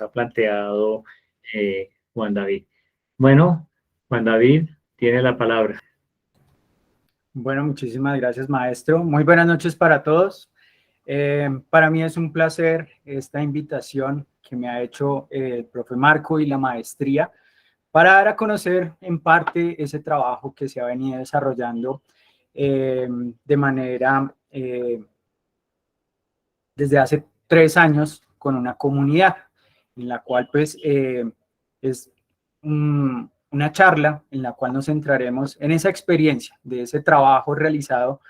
ha planteado Juan David. Bueno, Juan David, tiene la palabra. Bueno, muchísimas gracias, maestro. Muy buenas noches para todos. Para mí es un placer esta invitación que me ha hecho el profe Marco y la maestría para dar a conocer en parte ese trabajo que se ha venido desarrollando de manera desde hace 3 años con una comunidad en la cual pues es una charla en la cual nos centraremos en esa experiencia de ese trabajo realizado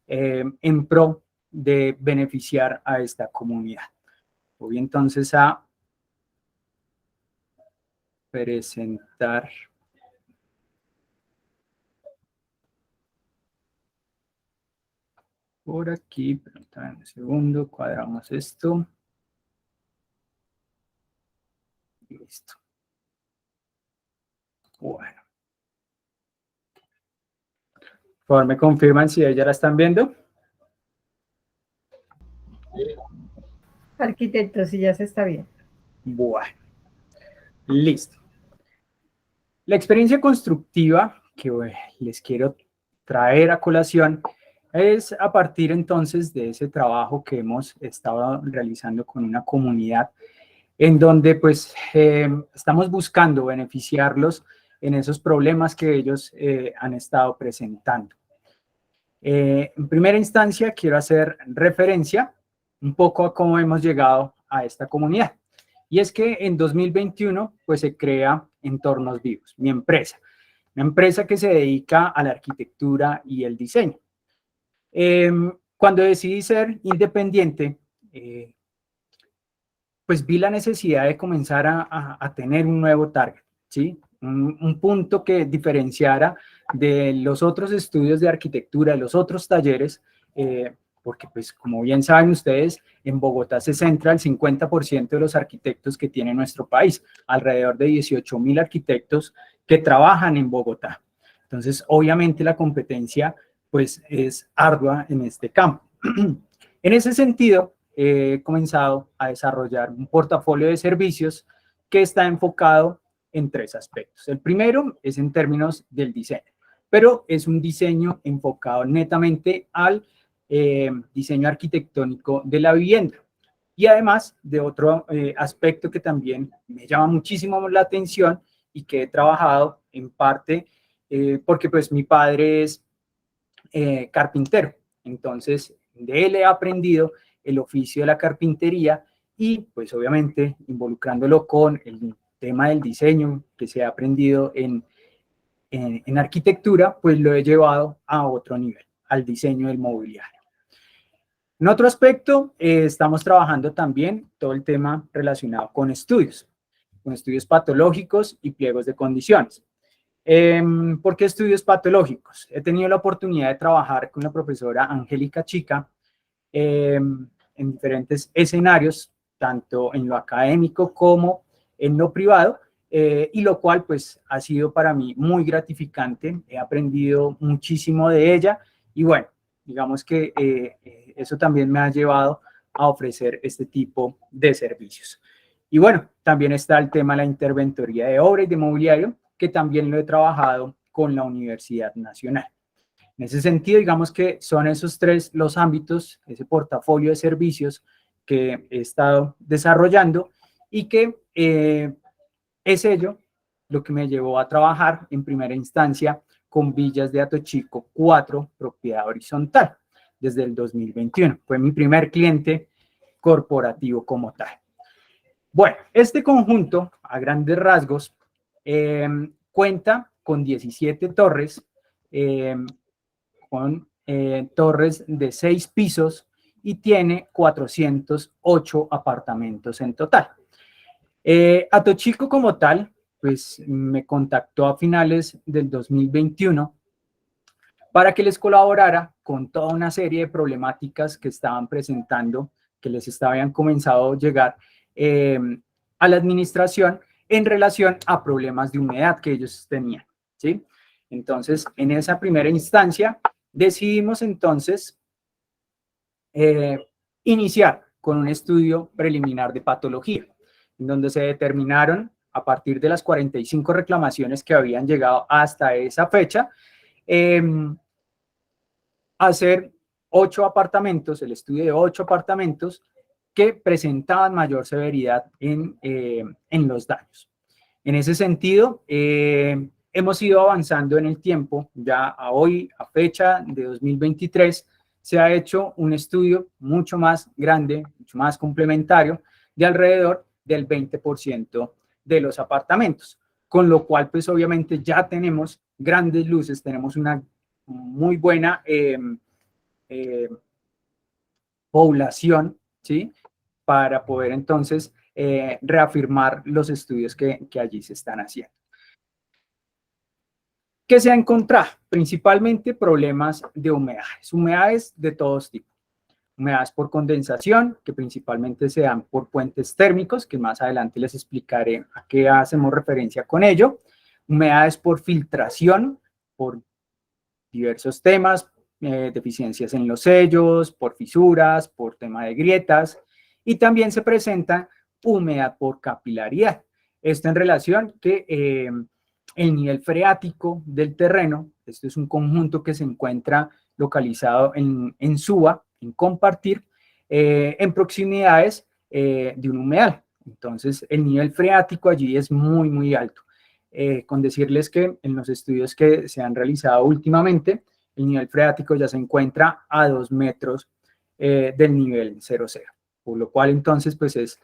en pro de beneficiar a esta comunidad. Voy entonces a presentar. Por aquí, permítanme un segundo, cuadramos esto. Listo. Bueno. Por favor, me confirman si ya la están viendo. Arquitecto, si ya se está bien. Bueno. Listo. La experiencia constructiva que les quiero traer a colación es a partir entonces de ese trabajo que hemos estado realizando con una comunidad en donde pues estamos buscando beneficiarlos en esos problemas que ellos han estado presentando. En primera instancia quiero hacer referencia un poco a cómo hemos llegado a esta comunidad. Y es que en 2021 pues se crea Entornos Vivos, mi empresa. Una empresa que se dedica a la arquitectura y el diseño. Cuando decidí ser independiente, pues vi la necesidad de comenzar a tener un nuevo target, ¿sí? Un punto que diferenciara de los otros estudios de arquitectura, de los otros talleres, porque pues como bien saben ustedes, en Bogotá se centra el 50% de los arquitectos que tiene nuestro país, alrededor de 18.000 arquitectos que trabajan en Bogotá. Entonces, obviamente la competencia pues es ardua en este campo. En ese sentido, he comenzado a desarrollar un portafolio de servicios que está enfocado en 3 aspectos. El primero es en términos del diseño, pero es un diseño enfocado netamente al diseño arquitectónico de la vivienda. Y además de otro aspecto que también me llama muchísimo la atención y que he trabajado en parte porque pues mi padre es carpintero. Entonces, de él he aprendido el oficio de la carpintería y pues obviamente involucrándolo con el tema del diseño que se ha aprendido en arquitectura, pues lo he llevado a otro nivel, al diseño del mobiliario. En otro aspecto, estamos trabajando también todo el tema relacionado con estudios patológicos y pliegos de condiciones. ¿Por qué estudios patológicos? He tenido la oportunidad de trabajar con la profesora Angélica Chica en diferentes escenarios, tanto en lo académico como en lo privado, y lo cual pues ha sido para mí muy gratificante. He aprendido muchísimo de ella y bueno, digamos que eso también me ha llevado a ofrecer este tipo de servicios. Y bueno, también está el tema de la interventoría de obra y de mobiliario, que también lo he trabajado con la Universidad Nacional. En ese sentido, digamos que son esos 3 los ámbitos, ese portafolio de servicios que he estado desarrollando y que es ello lo que me llevó a trabajar en primera instancia con Villas de Atochico 4, propiedad horizontal, desde el 2021. Fue mi primer cliente corporativo como tal. Bueno, este conjunto, a grandes rasgos, cuenta con 17 torres, con torres de 6 pisos y tiene 408 apartamentos en total. Atochico como tal, pues me contactó a finales del 2021 para que les colaborara con toda una serie de problemáticas que estaban presentando, que les habían comenzado a llegar a la administración en relación a problemas de humedad que ellos tenían, ¿sí? Entonces, en esa primera instancia, decidimos entonces iniciar con un estudio preliminar de patología. en donde se determinaron, a partir de las 45 reclamaciones que habían llegado hasta esa fecha, hacer 8 apartamentos, el estudio de 8 apartamentos que presentaban mayor severidad en los daños. En ese sentido, hemos ido avanzando en el tiempo. Ya a hoy, a fecha de 2023, se ha hecho un estudio mucho más grande, mucho más complementario, de alrededor del 20% de los apartamentos, con lo cual, pues obviamente ya tenemos grandes luces, tenemos una muy buena población, ¿sí? Para poder entonces reafirmar los estudios que allí se están haciendo. ¿Qué se ha encontrado? Principalmente problemas de humedades de todos tipos. Humedades por condensación, que principalmente se dan por puentes térmicos, que más adelante les explicaré a qué hacemos referencia con ello. Humedades por filtración, por diversos temas, deficiencias en los sellos, por fisuras, por tema de grietas, y también se presenta humedad por capilaridad. Esto en relación que el nivel freático del terreno, esto es un conjunto que se encuentra localizado en suba, en compartir, en proximidades de un humedal. Entonces, el nivel freático allí es muy, muy alto. Con decirles que en los estudios que se han realizado últimamente, el nivel freático ya se encuentra a 2 metros del nivel 0,0, por lo cual entonces pues es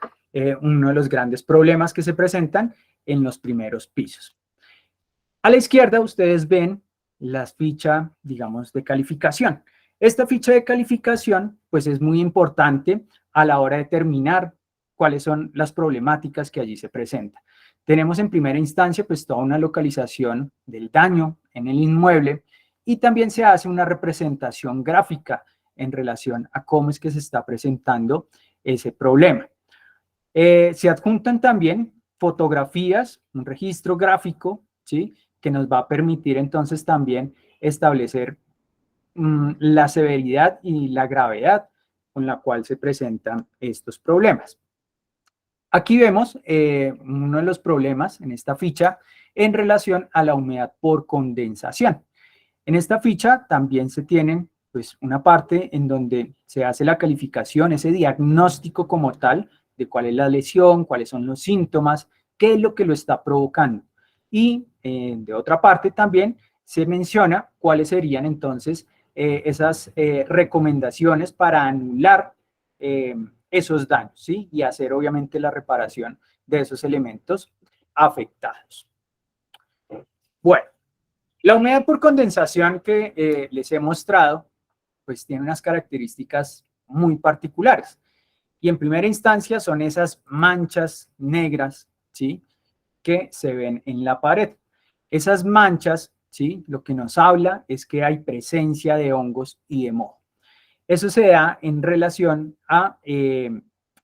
uno de los grandes problemas que se presentan en los primeros pisos. A la izquierda ustedes ven la ficha, digamos, de calificación. Esta ficha de calificación pues es muy importante a la hora de determinar cuáles son las problemáticas que allí se presentan. Tenemos en primera instancia pues toda una localización del daño en el inmueble y también se hace una representación gráfica en relación a cómo es que se está presentando ese problema. Se adjuntan también fotografías, un registro gráfico, ¿sí?, que nos va a permitir entonces también establecer la severidad y la gravedad con la cual se presentan estos problemas. Aquí vemos uno de los problemas en esta ficha en relación a la humedad por condensación. En esta ficha también se tienen pues una parte en donde se hace la calificación, ese diagnóstico como tal de cuál es la lesión, cuáles son los síntomas, qué es lo que lo está provocando. Y de otra parte también se menciona cuáles serían entonces esas recomendaciones para anular esos daños, ¿sí?, y hacer obviamente la reparación de esos elementos afectados. Bueno, la humedad por condensación que les he mostrado, pues tiene unas características muy particulares. Y en primera instancia son esas manchas negras, ¿sí?, que se ven en la pared. Esas manchas, ¿sí?, lo que nos habla es que hay presencia de hongos y de moho. Eso se da en relación a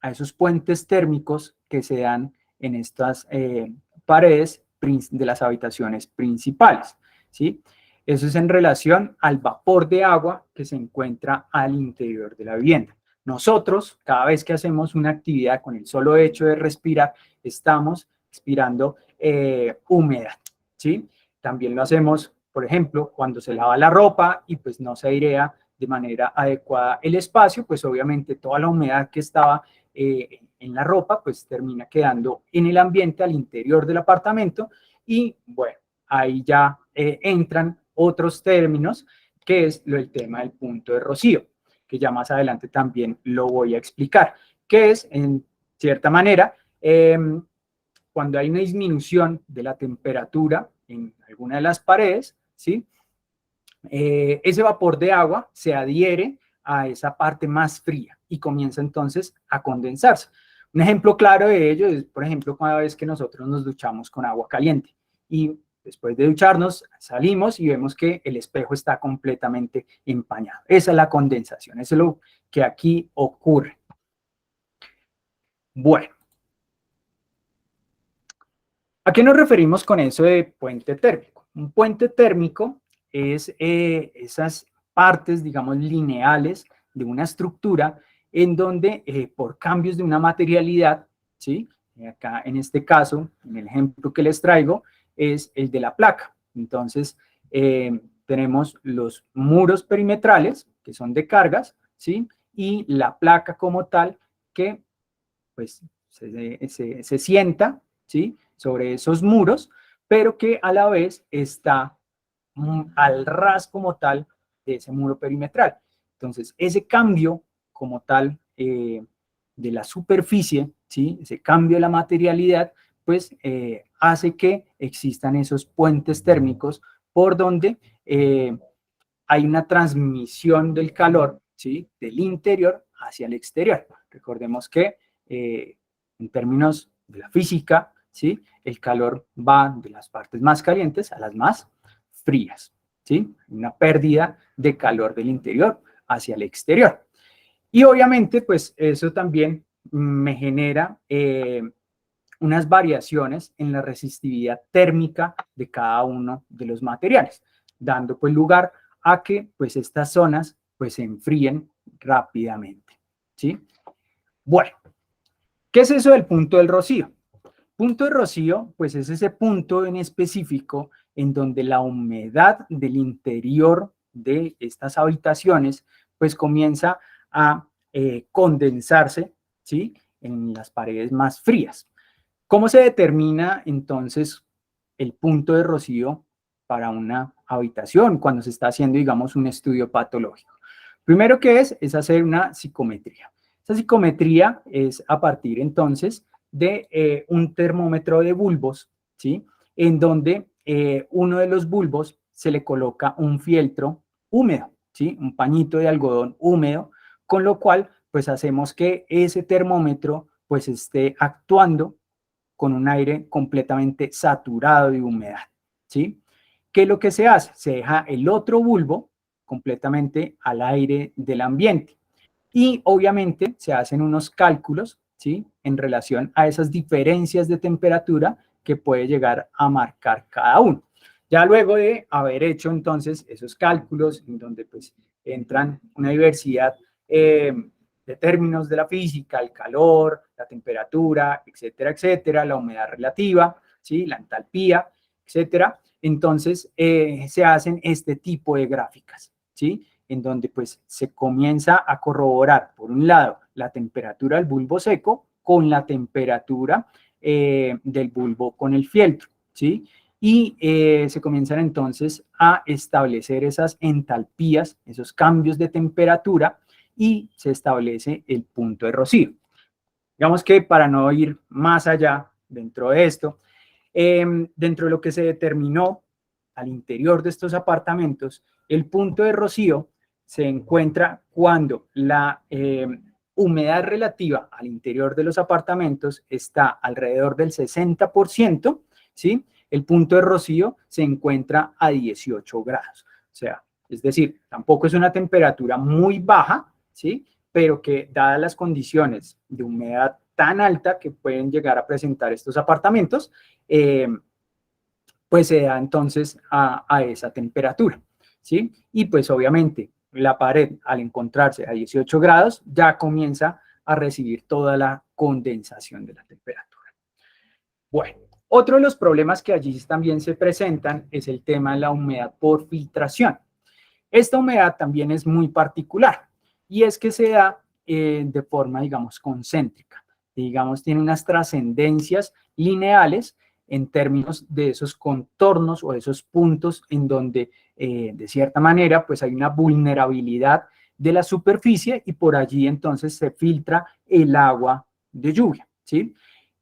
esos puentes térmicos que se dan en estas paredes de las habitaciones principales, ¿sí? Eso es en relación al vapor de agua que se encuentra al interior de la vivienda. Nosotros, cada vez que hacemos una actividad con el solo hecho de respirar, estamos expirando humedad, ¿sí? También lo hacemos, por ejemplo, cuando se lava la ropa y pues no se airea de manera adecuada el espacio, pues obviamente toda la humedad que estaba en la ropa, pues termina quedando en el ambiente al interior del apartamento y bueno, ahí ya entran otros términos, que es el tema del punto de rocío, que ya más adelante también lo voy a explicar, que es en cierta manera cuando hay una disminución de la temperatura en alguna de las paredes, ¿sí?, ese vapor de agua se adhiere a esa parte más fría y comienza entonces a condensarse. Un ejemplo claro de ello es, por ejemplo, cada vez que nosotros nos duchamos con agua caliente y después de ducharnos salimos y vemos que el espejo está completamente empañado. Esa es la condensación, eso es lo que aquí ocurre. Bueno, ¿a qué nos referimos con eso de puente térmico? Un puente térmico es esas partes, digamos, lineales de una estructura en donde por cambios de una materialidad, ¿sí?, Acá en este caso, en el ejemplo que les traigo, es el de la placa. Entonces, tenemos los muros perimetrales, que son de cargas, ¿sí? Y la placa como tal, que pues se sienta, ¿sí? Sobre esos muros, pero que a la vez está al ras como tal de ese muro perimetral. Entonces, ese cambio como tal de la superficie, ¿sí? Ese cambio de la materialidad, pues hace que existan esos puentes térmicos por donde hay una transmisión del calor, ¿sí? Del interior hacia el exterior. Recordemos que en términos de la física, ¿sí? El calor va de las partes más calientes a las más frías, ¿sí? Una pérdida de calor del interior hacia el exterior. Y obviamente, pues eso también me genera unas variaciones en la resistividad térmica de cada uno de los materiales, dando pues lugar a que pues estas zonas pues se enfríen rápidamente, ¿sí? Bueno, ¿qué es eso del punto del rocío? Punto de rocío, pues es ese punto en específico en donde la humedad del interior de estas habitaciones pues comienza a condensarse, ¿sí? En las paredes más frías. ¿Cómo se determina entonces el punto de rocío para una habitación cuando se está haciendo, digamos, un estudio patológico? Primero que es hacer una psicometría. Esa psicometría es a partir entonces de un termómetro de bulbos, ¿sí? En donde uno de los bulbos se le coloca un fieltro húmedo, ¿sí? Un pañito de algodón húmedo, con lo cual pues hacemos que ese termómetro pues esté actuando con un aire completamente saturado de humedad, ¿sí? ¿Qué es lo que se hace? Se deja el otro bulbo completamente al aire del ambiente y obviamente se hacen unos cálculos, ¿sí? En relación a esas diferencias de temperatura que puede llegar a marcar cada uno. Ya luego de haber hecho entonces esos cálculos en donde pues entran una diversidad de términos de la física, el calor, la temperatura, etcétera, etcétera, la humedad relativa, ¿sí? La entalpía, etcétera. Entonces, se hacen este tipo de gráficas, ¿sí? En donde pues se comienza a corroborar, por un lado, la temperatura del bulbo seco con la temperatura del bulbo con el fieltro, ¿sí? Y se comienzan entonces a establecer esas entalpías, esos cambios de temperatura, y se establece el punto de rocío. Digamos que para no ir más allá dentro de esto, dentro de lo que se determinó al interior de estos apartamentos, el punto de rocío se encuentra cuando la humedad relativa al interior de los apartamentos está alrededor del 60%, ¿sí? El punto de rocío se encuentra a 18 grados. O sea, es decir, tampoco es una temperatura muy baja, ¿sí? Pero que dadas las condiciones de humedad tan alta que pueden llegar a presentar estos apartamentos, pues se da entonces a esa temperatura, ¿sí? Y pues obviamente la pared al encontrarse a 18 grados ya comienza a recibir toda la condensación de la temperatura. Bueno, otro de los problemas que allí también se presentan es el tema de la humedad por filtración. Esta humedad también es muy particular y es que se da de forma, digamos, concéntrica. Digamos, tiene unas trascendencias lineales en términos de esos contornos o esos puntos en donde, de cierta manera, pues hay una vulnerabilidad de la superficie y por allí entonces se filtra el agua de lluvia, ¿sí?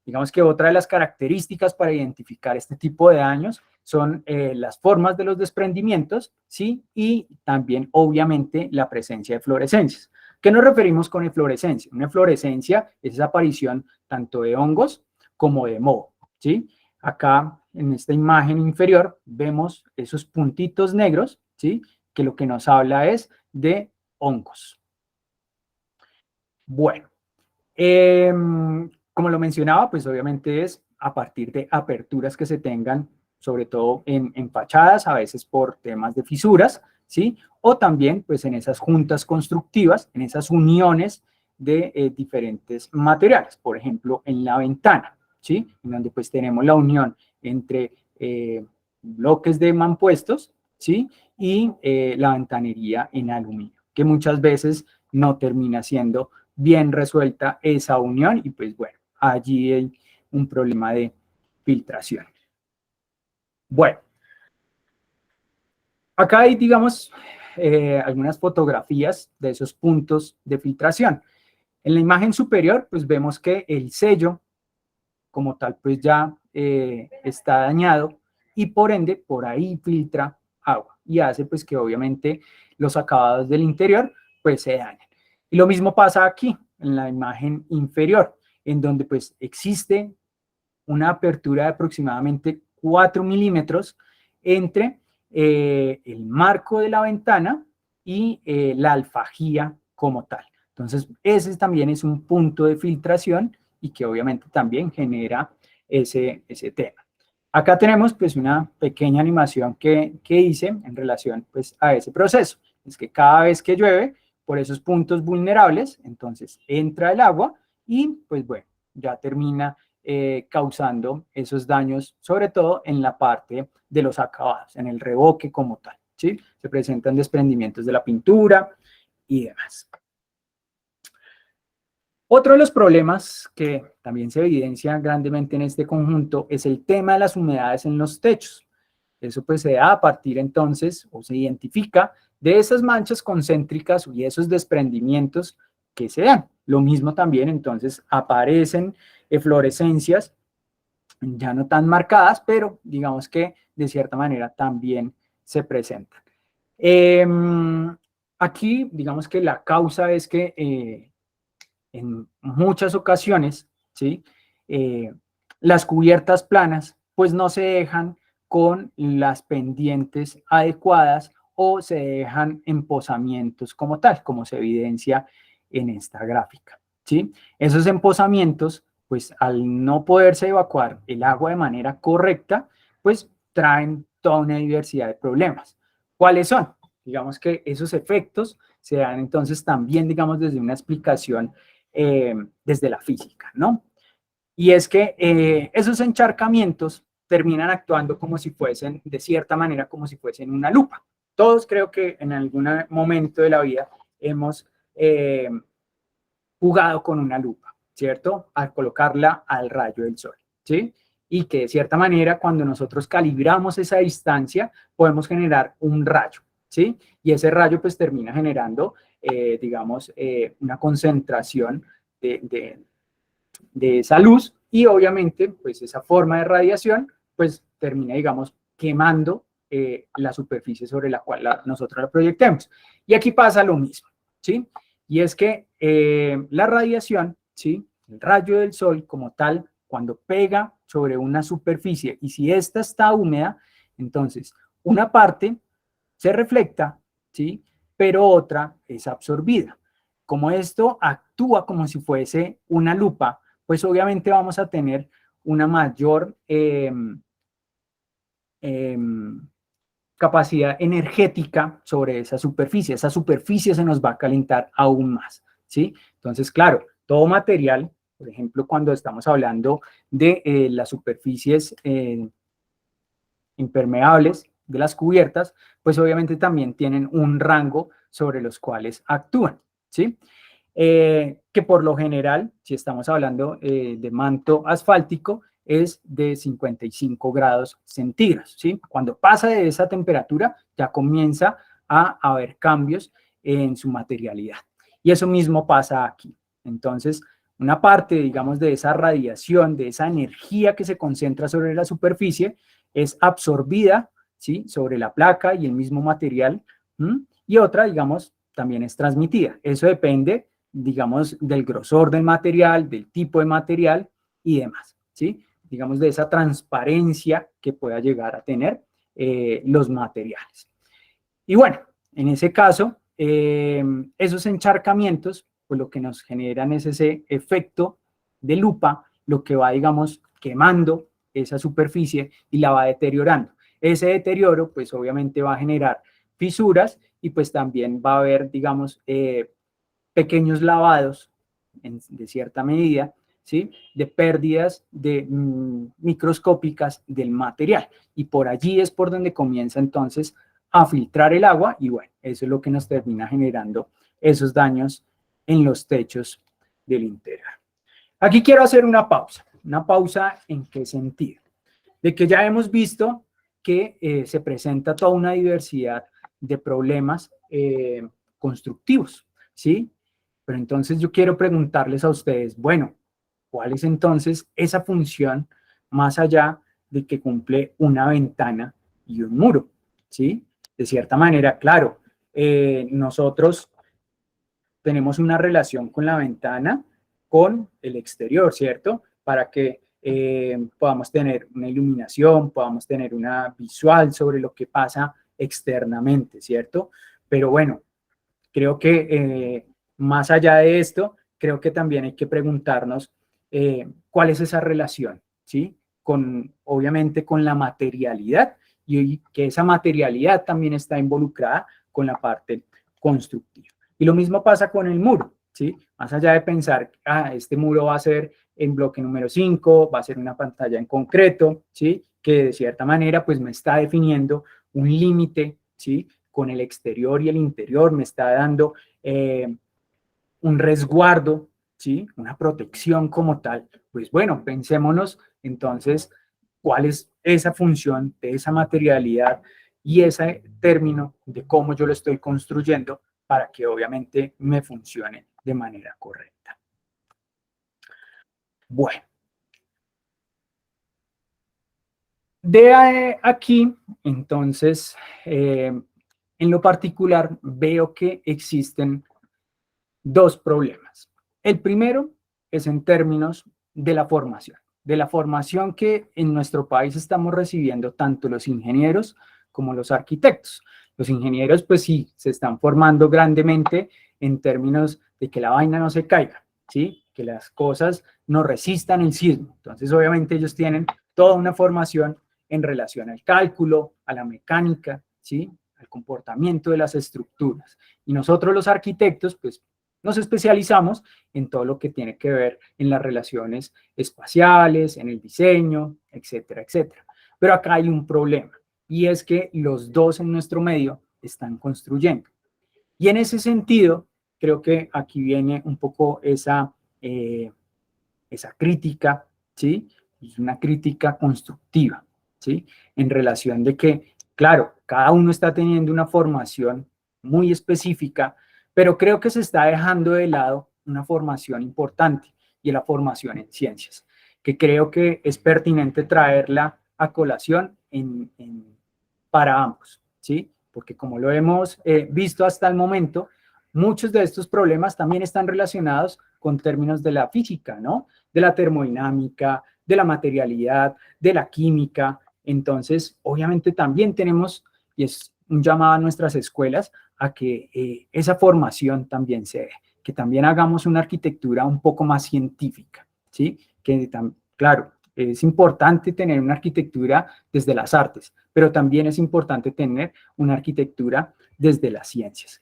Digamos que otra de las características para identificar este tipo de daños son las formas de los desprendimientos, ¿sí? Y también, obviamente, la presencia de fluorescencias. ¿Qué nos referimos con eflorescencia? Una eflorescencia es esa aparición tanto de hongos como de moho, ¿sí? Acá, en esta imagen inferior, vemos esos puntitos negros, ¿sí? Que lo que nos habla es de hongos. Bueno, como lo mencionaba, pues obviamente es a partir de aperturas que se tengan, sobre todo en fachadas, a veces por temas de fisuras, ¿sí? O también pues en esas juntas constructivas, en esas uniones de diferentes materiales, por ejemplo, en la ventana, ¿sí? En donde pues tenemos la unión entre bloques de mampuestos, ¿sí? Y la ventanería en aluminio, que muchas veces no termina siendo bien resuelta esa unión y pues bueno, allí hay un problema de filtración. Bueno, acá hay, digamos, algunas fotografías de esos puntos de filtración. En la imagen superior, pues vemos que el sello, como tal, pues ya está dañado y por ende, por ahí filtra agua y hace pues que obviamente los acabados del interior pues se dañen. Y lo mismo pasa aquí, en la imagen inferior, en donde pues existe una apertura de aproximadamente 4 milímetros entre el marco de la ventana y la alfajía como tal. Entonces, ese también es un punto de filtración y que obviamente también genera ese tema. Acá tenemos pues una pequeña animación que hice en relación pues a ese proceso. Es que cada vez que llueve, por esos puntos vulnerables, entonces entra el agua y pues bueno, ya termina causando esos daños, sobre todo en la parte de los acabados, en el revoque como tal, ¿sí? Se presentan desprendimientos de la pintura y demás. Otro de los problemas que también se evidencia grandemente en este conjunto es el tema de las humedades en los techos. Eso pues se da a partir entonces, o se identifica, de esas manchas concéntricas y esos desprendimientos que se dan. Lo mismo también entonces aparecen eflorescencias ya no tan marcadas, pero digamos que de cierta manera también se presentan. Aquí digamos que la causa es que en muchas ocasiones, ¿sí? Las cubiertas planas pues no se dejan con las pendientes adecuadas o se dejan en posamientos como tal, como se evidencia en esta gráfica, ¿sí? Esos emposamientos, pues al no poderse evacuar el agua de manera correcta, pues traen toda una diversidad de problemas. ¿Cuáles son? Digamos que esos efectos se dan entonces también, digamos, desde una explicación desde la física, ¿no? Y es que esos encharcamientos terminan actuando como si fuesen, de cierta manera, como si fuesen una lupa. Todos creo que en algún momento de la vida hemos jugado con una lupa, ¿cierto? Al colocarla al rayo del sol, ¿sí? Y que de cierta manera, cuando nosotros calibramos esa distancia, podemos generar un rayo, ¿sí? Y ese rayo pues termina generando, digamos, una concentración de esa luz y obviamente pues esa forma de radiación pues termina, digamos, quemando la superficie sobre la cual nosotros la proyectemos. Y aquí pasa lo mismo, ¿sí? Y es que la radiación, ¿sí? El rayo del sol como tal, cuando pega sobre una superficie y si ésta está húmeda, entonces una parte se refleja, ¿sí? Pero otra es absorbida. Como esto actúa como si fuese una lupa, pues obviamente vamos a tener una mayor capacidad energética sobre esa superficie. Esa superficie se nos va a calentar aún más, ¿sí? Entonces, claro, todo material, por ejemplo, cuando estamos hablando de las superficies impermeables de las cubiertas, pues obviamente también tienen un rango sobre los cuales actúan, ¿sí? Que por lo general, si estamos hablando de manto asfáltico, es de 55 grados centígrados, ¿sí? Cuando pasa de esa temperatura, ya comienza a haber cambios en su materialidad. Y eso mismo pasa aquí. Entonces, una parte, digamos, de esa radiación, de esa energía que se concentra sobre la superficie, es absorbida, ¿sí? Sobre la placa y el mismo material, y otra, digamos, también es transmitida. Eso depende, digamos, del grosor del material, del tipo de material y demás, ¿sí? Digamos, de esa transparencia que pueda llegar a tener los materiales. Y bueno, en ese caso, esos encharcamientos, pues lo que nos generan es ese efecto de lupa, lo que va, digamos, quemando esa superficie y la va deteriorando. Ese deterioro, pues obviamente va a generar fisuras y pues también va a haber, digamos, pequeños lavados de cierta medida ¿sí? De pérdidas microscópicas del material. Y por allí es por donde comienza entonces a filtrar el agua y bueno, eso es lo que nos termina generando esos daños en los techos del interior. Aquí quiero hacer una pausa. ¿Una pausa en qué sentido? De que ya hemos visto que se presenta toda una diversidad de problemas constructivos, ¿sí? Pero entonces yo quiero preguntarles a ustedes, bueno, ¿cuál es entonces esa función más allá de que cumple una ventana y un muro? ¿Sí? De cierta manera, claro, nosotros tenemos una relación con la ventana, con el exterior, ¿cierto? Para que podamos tener una iluminación, podamos tener una visual sobre lo que pasa externamente, ¿cierto? Pero bueno, creo que más allá de esto, creo que también hay que preguntarnos cuál es esa relación, ¿sí? Obviamente con la materialidad y que esa materialidad también está involucrada con la parte constructiva. Y lo mismo pasa con el muro, ¿sí? Más allá de pensar, este muro va a ser en bloque número 5, va a ser una pantalla en concreto, ¿sí? Que de cierta manera pues me está definiendo un límite, ¿sí? Con el exterior y el interior, me está dando un resguardo, ¿sí? Una protección como tal. Pues bueno, pensémonos entonces cuál es esa función de esa materialidad y ese término de cómo yo lo estoy construyendo para que obviamente me funcione de manera correcta. Bueno. De aquí, entonces, en lo particular, veo que existen dos problemas. El primero es en términos de la formación que en nuestro país estamos recibiendo tanto los ingenieros como los arquitectos. Los ingenieros, pues sí, se están formando grandemente en términos de que la vaina no se caiga, ¿sí? Que las cosas no resistan el sismo. Entonces, obviamente, ellos tienen toda una formación en relación al cálculo, a la mecánica, ¿sí? Al comportamiento de las estructuras. Y nosotros los arquitectos, pues nos especializamos en todo lo que tiene que ver en las relaciones espaciales, en el diseño, etcétera, etcétera. Pero acá hay un problema y es que los dos en nuestro medio están construyendo. Y en ese sentido, creo que aquí viene un poco esa crítica, ¿sí? Es una crítica constructiva, ¿sí? En relación de que, claro, cada uno está teniendo una formación muy específica, pero creo que se está dejando de lado una formación importante y la formación en ciencias, que creo que es pertinente traerla a colación para ambos, ¿sí? Porque como lo hemos visto hasta el momento, muchos de estos problemas también están relacionados con términos de la física, ¿no? De la termodinámica, de la materialidad, de la química. Entonces, obviamente también tenemos, y es un llamado a nuestras escuelas, a que esa formación también se dé, que también hagamos una arquitectura un poco más científica, ¿sí? Que, claro, es importante tener una arquitectura desde las artes, pero también es importante tener una arquitectura desde las ciencias.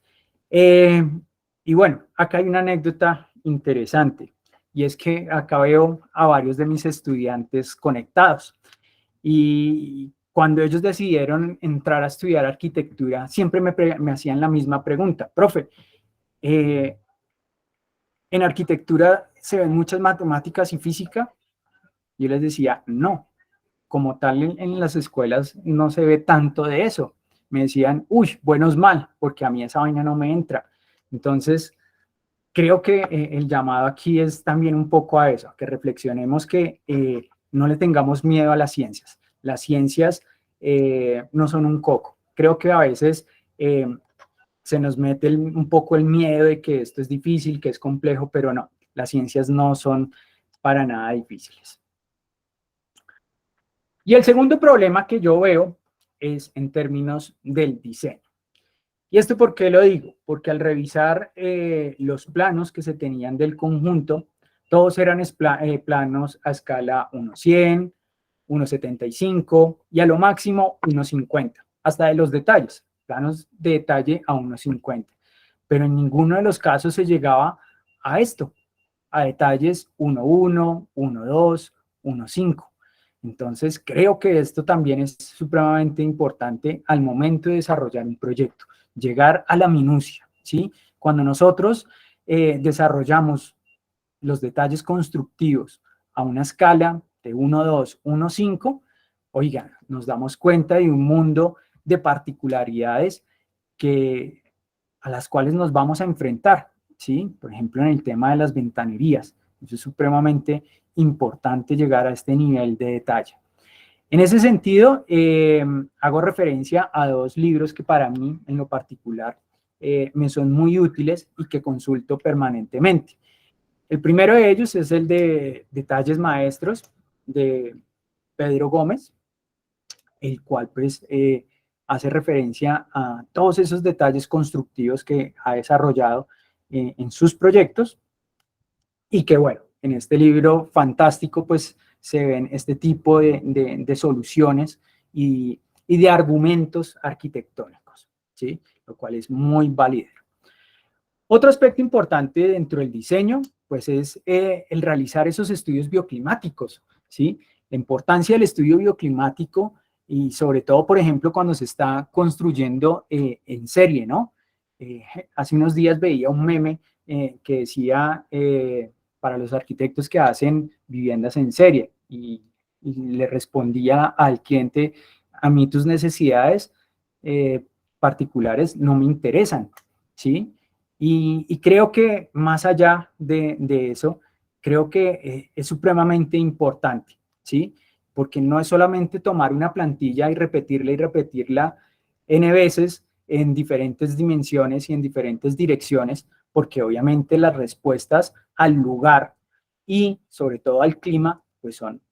Y bueno, acá hay una anécdota interesante, y es que acá veo a varios de mis estudiantes conectados, y cuando ellos decidieron entrar a estudiar arquitectura, siempre me hacían la misma pregunta: profe, ¿en arquitectura se ven muchas matemáticas y física? Yo les decía, no, como tal en las escuelas no se ve tanto de eso. Me decían, uy, bueno es mal, porque a mí esa vaina no me entra. Entonces, creo que el llamado aquí es también un poco a eso, a que reflexionemos que no le tengamos miedo a las ciencias. Las ciencias no son un coco. Creo que a veces se nos mete un poco el miedo de que esto es difícil, que es complejo, pero no, las ciencias no son para nada difíciles. Y el segundo problema que yo veo es en términos del diseño. ¿Y esto por qué lo digo? Porque al revisar los planos que se tenían del conjunto, todos eran planos a escala 1:100, 1:75 y a lo máximo 1:50, hasta de los detalles, planos de detalle a 1:50. Pero en ninguno de los casos se llegaba a esto, a detalles 1.1, 1.2, 1.5. Entonces, creo que esto también es supremamente importante al momento de desarrollar un proyecto, llegar a la minucia, ¿sí? Cuando nosotros desarrollamos los detalles constructivos a una escala de 1.2, 1.5, oigan, nos damos cuenta de un mundo de particularidades a las cuales nos vamos a enfrentar, ¿sí? Por ejemplo, en el tema de las ventanerías. Eso es supremamente importante llegar a este nivel de detalle. En ese sentido, hago referencia a dos libros que para mí, en lo particular, me son muy útiles y que consulto permanentemente. El primero de ellos es el de Detalles Maestros de Pedro Gómez, el cual pues hace referencia a todos esos detalles constructivos que ha desarrollado en sus proyectos y que bueno, en este libro fantástico pues se ven este tipo de soluciones y de argumentos arquitectónicos, ¿sí? Lo cual es muy válido. Otro aspecto importante dentro del diseño, pues es el realizar esos estudios bioclimáticos, ¿sí? La importancia del estudio bioclimático y sobre todo, por ejemplo, cuando se está construyendo en serie, ¿no? Hace unos días veía un meme que decía para los arquitectos que hacen viviendas en serie y le respondía al cliente, a mí tus necesidades particulares no me interesan, ¿sí? Y creo que más allá de eso, creo que es supremamente importante, ¿sí? Porque no es solamente tomar una plantilla y repetirla N veces en diferentes dimensiones y en diferentes direcciones, porque obviamente las respuestas al lugar y sobre todo al clima, pues son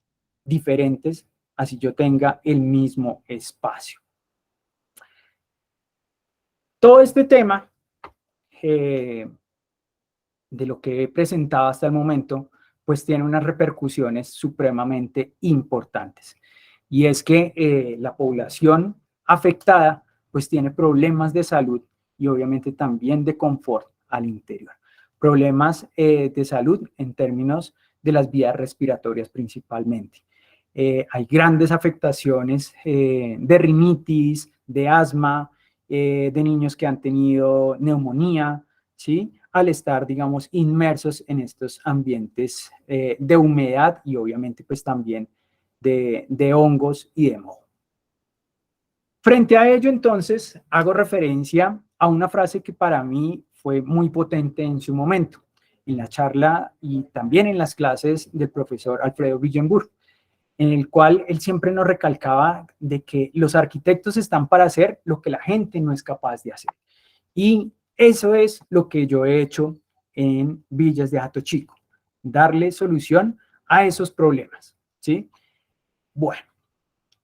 diferentes, así yo tenga el mismo espacio. Todo este tema de lo que he presentado hasta el momento, pues tiene unas repercusiones supremamente importantes. Y es que la población afectada, pues tiene problemas de salud y obviamente también de confort al interior. Problemas de salud en términos de las vías respiratorias principalmente. Hay grandes afectaciones de rinitis, de asma, de niños que han tenido neumonía, ¿sí? Al estar, digamos, inmersos en estos ambientes de humedad y obviamente pues también de hongos y de moho. Frente a ello, entonces, hago referencia a una frase que para mí fue muy potente en su momento, en la charla y también en las clases del profesor Alfredo Villenburg, en el cual él siempre nos recalcaba de que los arquitectos están para hacer lo que la gente no es capaz de hacer. Y eso es lo que yo he hecho en Villas de Hato Chico, darle solución a esos problemas, ¿sí? Bueno,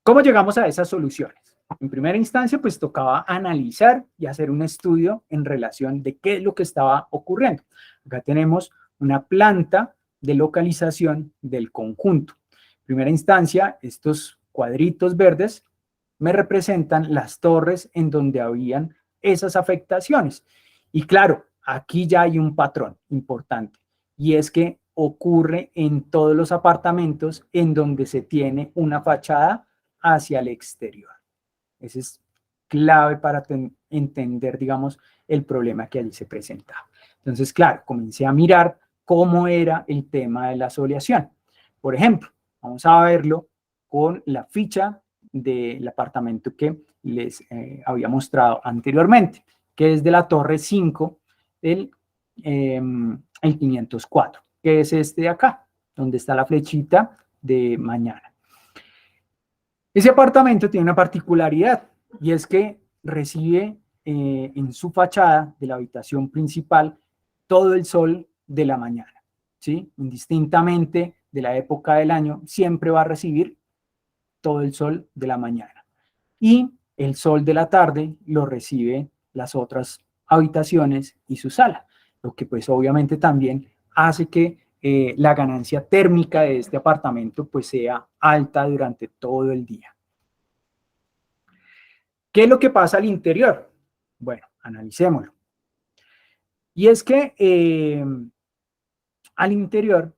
¿cómo llegamos a esas soluciones? En primera instancia, pues tocaba analizar y hacer un estudio en relación de qué es lo que estaba ocurriendo. Acá tenemos una planta de localización del conjunto. En primera instancia, estos cuadritos verdes me representan las torres en donde habían esas afectaciones. Y claro, aquí ya hay un patrón importante y es que ocurre en todos los apartamentos en donde se tiene una fachada hacia el exterior. Ese es clave para entender, digamos, el problema que allí se presentaba. Entonces, claro, comencé a mirar cómo era el tema de la soleación. Por ejemplo, vamos a verlo con la ficha del apartamento que les había mostrado anteriormente, que es de la torre 5 del el 504, que es este de acá, donde está la flechita de mañana. Ese apartamento tiene una particularidad y es que recibe en su fachada de la habitación principal todo el sol de la mañana, ¿sí? Indistintamente de la época del año, siempre va a recibir todo el sol de la mañana. Y el sol de la tarde lo recibe las otras habitaciones y su sala, lo que pues obviamente también hace que la ganancia térmica de este apartamento pues sea alta durante todo el día. ¿Qué es lo que pasa al interior? Bueno, analicémoslo. Y es que Al interior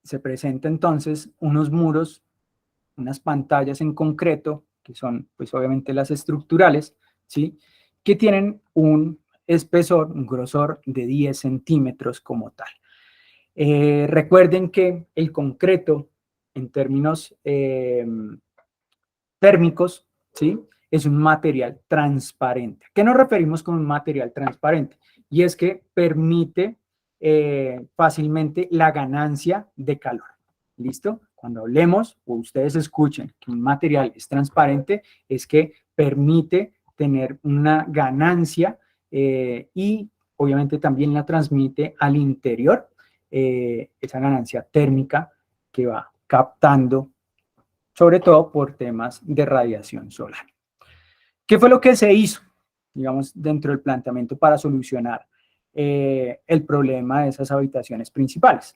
se presenta entonces unos muros, unas pantallas en concreto, que son pues obviamente las estructurales, ¿sí? Que tienen un espesor, un grosor de 10 centímetros como tal. Recuerden que el concreto, en términos térmicos, ¿sí? Es un material transparente. ¿A qué nos referimos con un material transparente? Y es que permite fácilmente la ganancia de calor. ¿Listo? Cuando hablemos o ustedes escuchen que un material es transparente, es que permite tener una ganancia y obviamente también la transmite al interior, esa ganancia térmica que va captando, sobre todo por temas de radiación solar. ¿Qué fue lo que se hizo, digamos, dentro del planteamiento para solucionar el problema de esas habitaciones principales?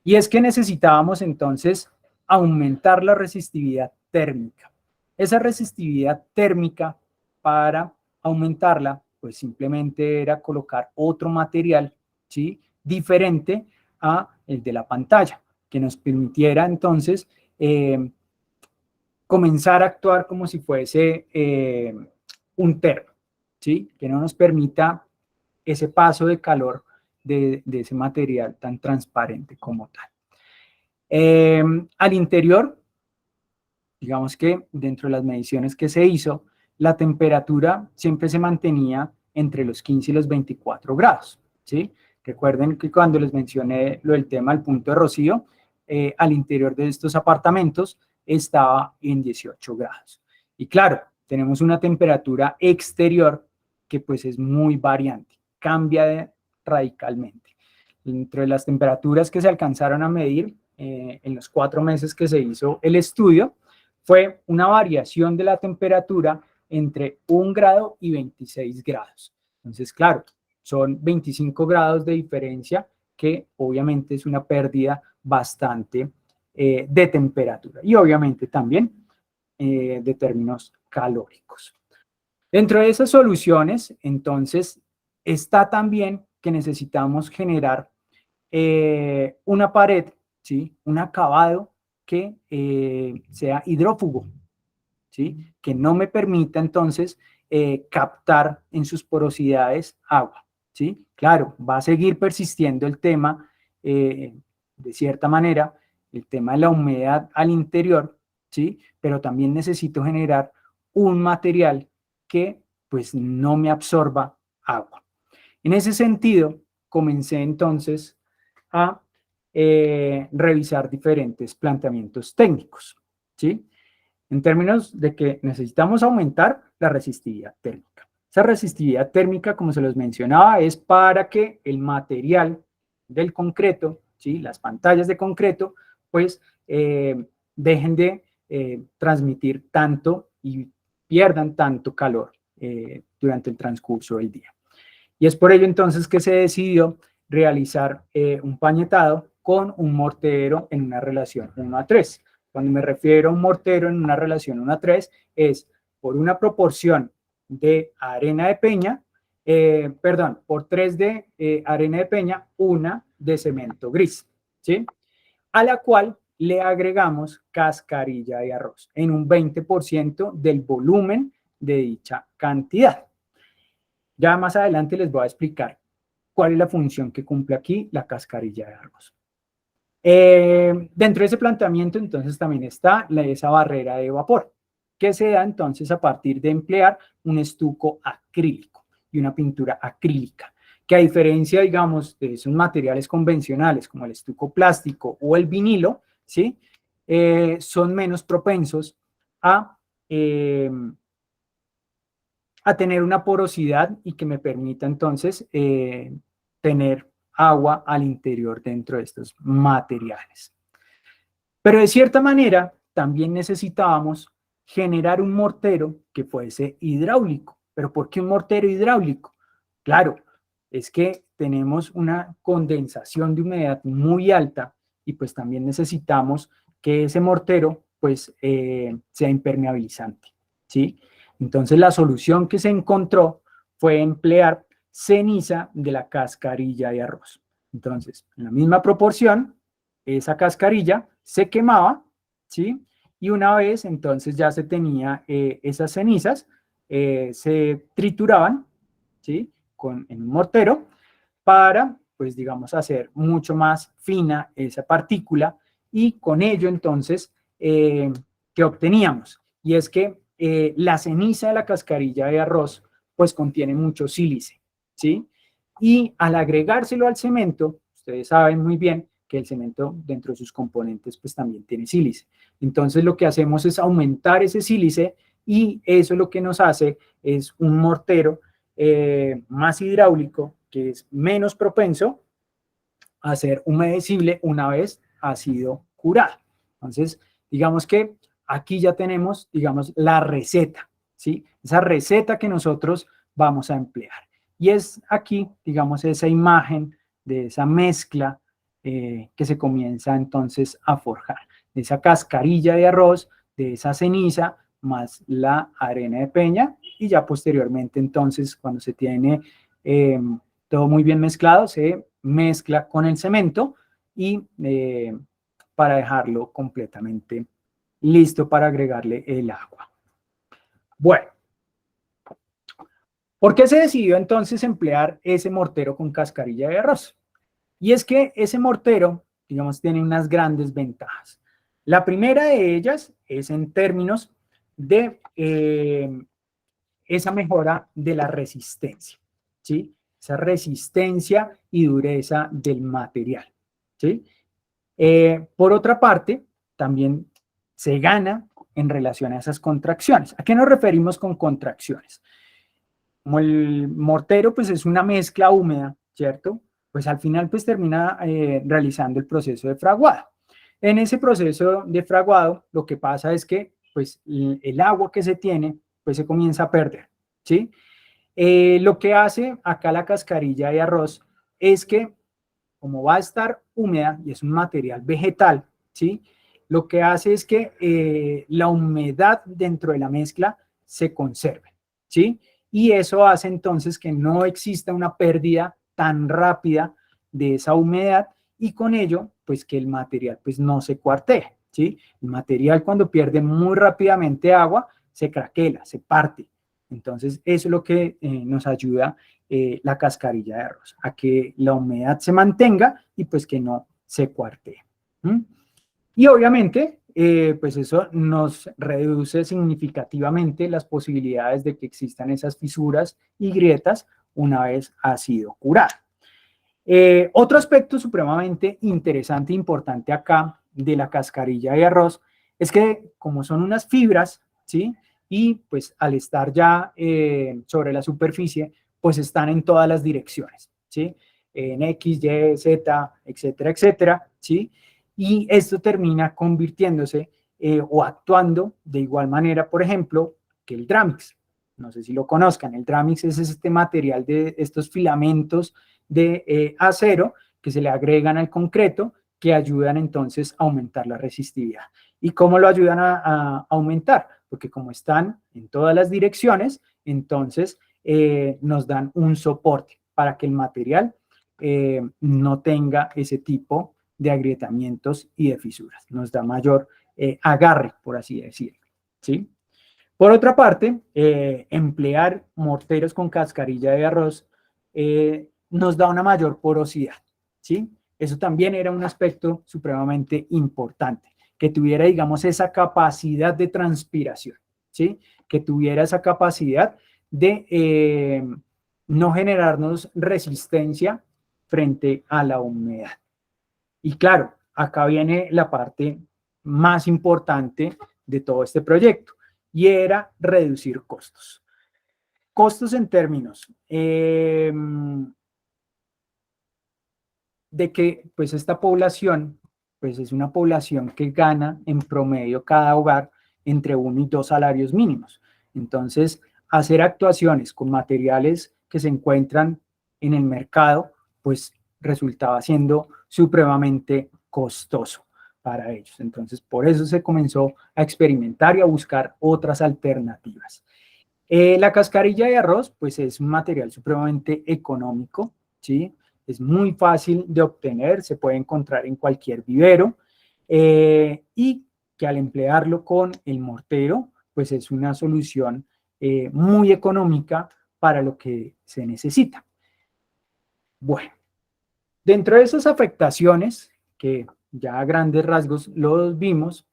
Y es que necesitábamos entonces aumentar la resistividad térmica. Esa resistividad térmica, para aumentarla, pues simplemente era colocar otro material, ¿sí? Diferente a el de la pantalla, que nos permitiera entonces comenzar a actuar como si fuese un termo, ¿sí? Que no nos permita ese paso de calor de ese material tan transparente como tal. Al interior, digamos que dentro de las mediciones que se hizo, la temperatura siempre se mantenía entre los 15 y los 24 grados, ¿sí? Recuerden que cuando les mencioné lo del tema del punto de rocío, al interior de estos apartamentos estaba en 18 grados. Y claro, tenemos una temperatura exterior que pues es muy variante, cambia radicalmente. Entre las temperaturas que se alcanzaron a medir en los 4 meses que se hizo el estudio, fue una variación de la temperatura entre 1 grado y 26 grados. Entonces, claro, son 25 grados de diferencia, que obviamente es una pérdida bastante de temperatura y obviamente también de términos calóricos. Dentro de esas soluciones, entonces, está también que necesitamos generar una pared, ¿sí? Un acabado que sea hidrófugo, ¿sí? Que no me permita entonces captar en sus porosidades agua, ¿sí? Claro, va a seguir persistiendo el tema, de cierta manera, el tema de la humedad al interior, ¿sí? Pero también necesito generar un material que pues no me absorba agua. En ese sentido, comencé entonces a revisar diferentes planteamientos técnicos, ¿sí? En términos de que necesitamos aumentar la resistividad térmica. Esa resistividad térmica, como se los mencionaba, es para que el material del concreto, ¿sí? Las pantallas de concreto, pues dejen de transmitir tanto y pierdan tanto calor durante el transcurso del día. Y es por ello entonces que se decidió realizar un pañetado con un mortero en una relación 1:3. Cuando me refiero a un mortero en una relación 1:3 es por una proporción de arena de peña, por 3 de arena de peña, 1 de cemento gris, ¿sí? A la cual le agregamos cascarilla de arroz en un 20% del volumen de dicha cantidad. Ya más adelante les voy a explicar cuál es la función que cumple aquí la cascarilla de arroz. Dentro de ese planteamiento entonces también está esa barrera de vapor, que se da entonces a partir de emplear un estuco acrílico y una pintura acrílica, que a diferencia, digamos, de esos materiales convencionales como el estuco plástico o el vinilo, ¿sí? Son menos propensos a tener una porosidad y que me permita entonces tener agua al interior dentro de estos materiales. Pero de cierta manera también necesitábamos generar un mortero que fuese hidráulico. ¿Pero por qué un mortero hidráulico? Claro, es que tenemos una condensación de humedad muy alta y pues también necesitamos que ese mortero pues sea impermeabilizante, ¿sí? Entonces la solución que se encontró fue emplear ceniza de la cascarilla de arroz. Entonces, en la misma proporción, esa cascarilla se quemaba, ¿sí? Y una vez entonces ya se tenía esas cenizas, se trituraban, ¿sí? En un mortero para, pues digamos, hacer mucho más fina esa partícula y con ello entonces, ¿qué obteníamos? Y es que la ceniza de la cascarilla de arroz, pues contiene mucho sílice, ¿sí? Y al agregárselo al cemento, ustedes saben muy bien que el cemento dentro de sus componentes pues también tiene sílice. Entonces lo que hacemos es aumentar ese sílice y eso lo que nos hace es un mortero más hidráulico, que es menos propenso a ser humedecible una vez ha sido curado. Entonces, digamos que aquí ya tenemos, digamos, la receta, ¿sí? Esa receta que nosotros vamos a emplear. Y es aquí, digamos, esa imagen de esa mezcla que se comienza entonces a forjar. De esa cascarilla de arroz, de esa ceniza, más la arena de peña, y ya posteriormente entonces, cuando se tiene todo muy bien mezclado, se mezcla con el cemento y para dejarlo completamente listo para agregarle el agua. Bueno, ¿por qué se decidió entonces emplear ese mortero con cascarilla de arroz? Y es que ese mortero, digamos, tiene unas grandes ventajas. La primera de ellas es en términos de esa mejora de la resistencia, ¿sí? Esa resistencia y dureza del material, ¿sí? Por otra parte, también se gana en relación a esas contracciones. ¿A qué nos referimos con contracciones? Como el mortero pues es una mezcla húmeda, ¿cierto? Pues al final pues termina realizando el proceso de fraguado. En ese proceso de fraguado lo que pasa es que pues el agua que se tiene pues se comienza a perder, ¿sí? Lo que hace acá la cascarilla de arroz es que como va a estar húmeda y es un material vegetal, ¿sí? Lo que hace es que la humedad dentro de la mezcla se conserve, ¿sí? Y eso hace entonces que no exista una pérdida tan rápida de esa humedad y con ello, pues que el material pues no se cuartee, ¿sí? El material cuando pierde muy rápidamente agua, se craquela, se parte. Entonces, eso es lo que nos ayuda la cascarilla de arroz, a que la humedad se mantenga y pues que no se cuartee. Y obviamente, pues eso nos reduce significativamente las posibilidades de que existan esas fisuras y grietas una vez ha sido curada. Otro aspecto supremamente interesante e importante acá de la cascarilla de arroz es que como son unas fibras, ¿sí? Y pues al estar ya sobre la superficie, pues están en todas las direcciones, ¿sí? En X, Y, Z, etcétera, etcétera, ¿sí? Y esto termina convirtiéndose o actuando de igual manera, por ejemplo, que el Dramix. No sé si lo conozcan, el Dramix es este material de estos filamentos de acero que se le agregan al concreto que ayudan entonces a aumentar la resistividad. ¿Y cómo lo ayudan a aumentar? Porque como están en todas las direcciones, entonces nos dan un soporte para que el material no tenga ese tipo de agrietamientos y de fisuras. Nos da mayor agarre, por así decirlo, ¿sí? Por otra parte, emplear morteros con cascarilla de arroz nos da una mayor porosidad, ¿sí? Eso también era un aspecto supremamente importante, que tuviera, digamos, esa capacidad de transpiración, ¿sí? Que tuviera esa capacidad de no generarnos resistencia frente a la humedad. Y claro, acá viene la parte más importante de todo este proyecto, y era reducir costos. Costos en términos de que pues esta población pues es una población que gana en promedio cada hogar entre 1 y 2 salarios mínimos. Entonces, hacer actuaciones con materiales que se encuentran en el mercado, pues resultaba siendo supremamente costoso para ellos. Entonces, por eso se comenzó a experimentar y a buscar otras alternativas. La cascarilla de arroz, pues es un material supremamente económico, ¿sí? es muy fácil de obtener, se puede encontrar en cualquier vivero, y que al emplearlo con el mortero, pues es una solución muy económica para lo que se necesita. Bueno, dentro de esas afectaciones, que ya a grandes rasgos los vimos,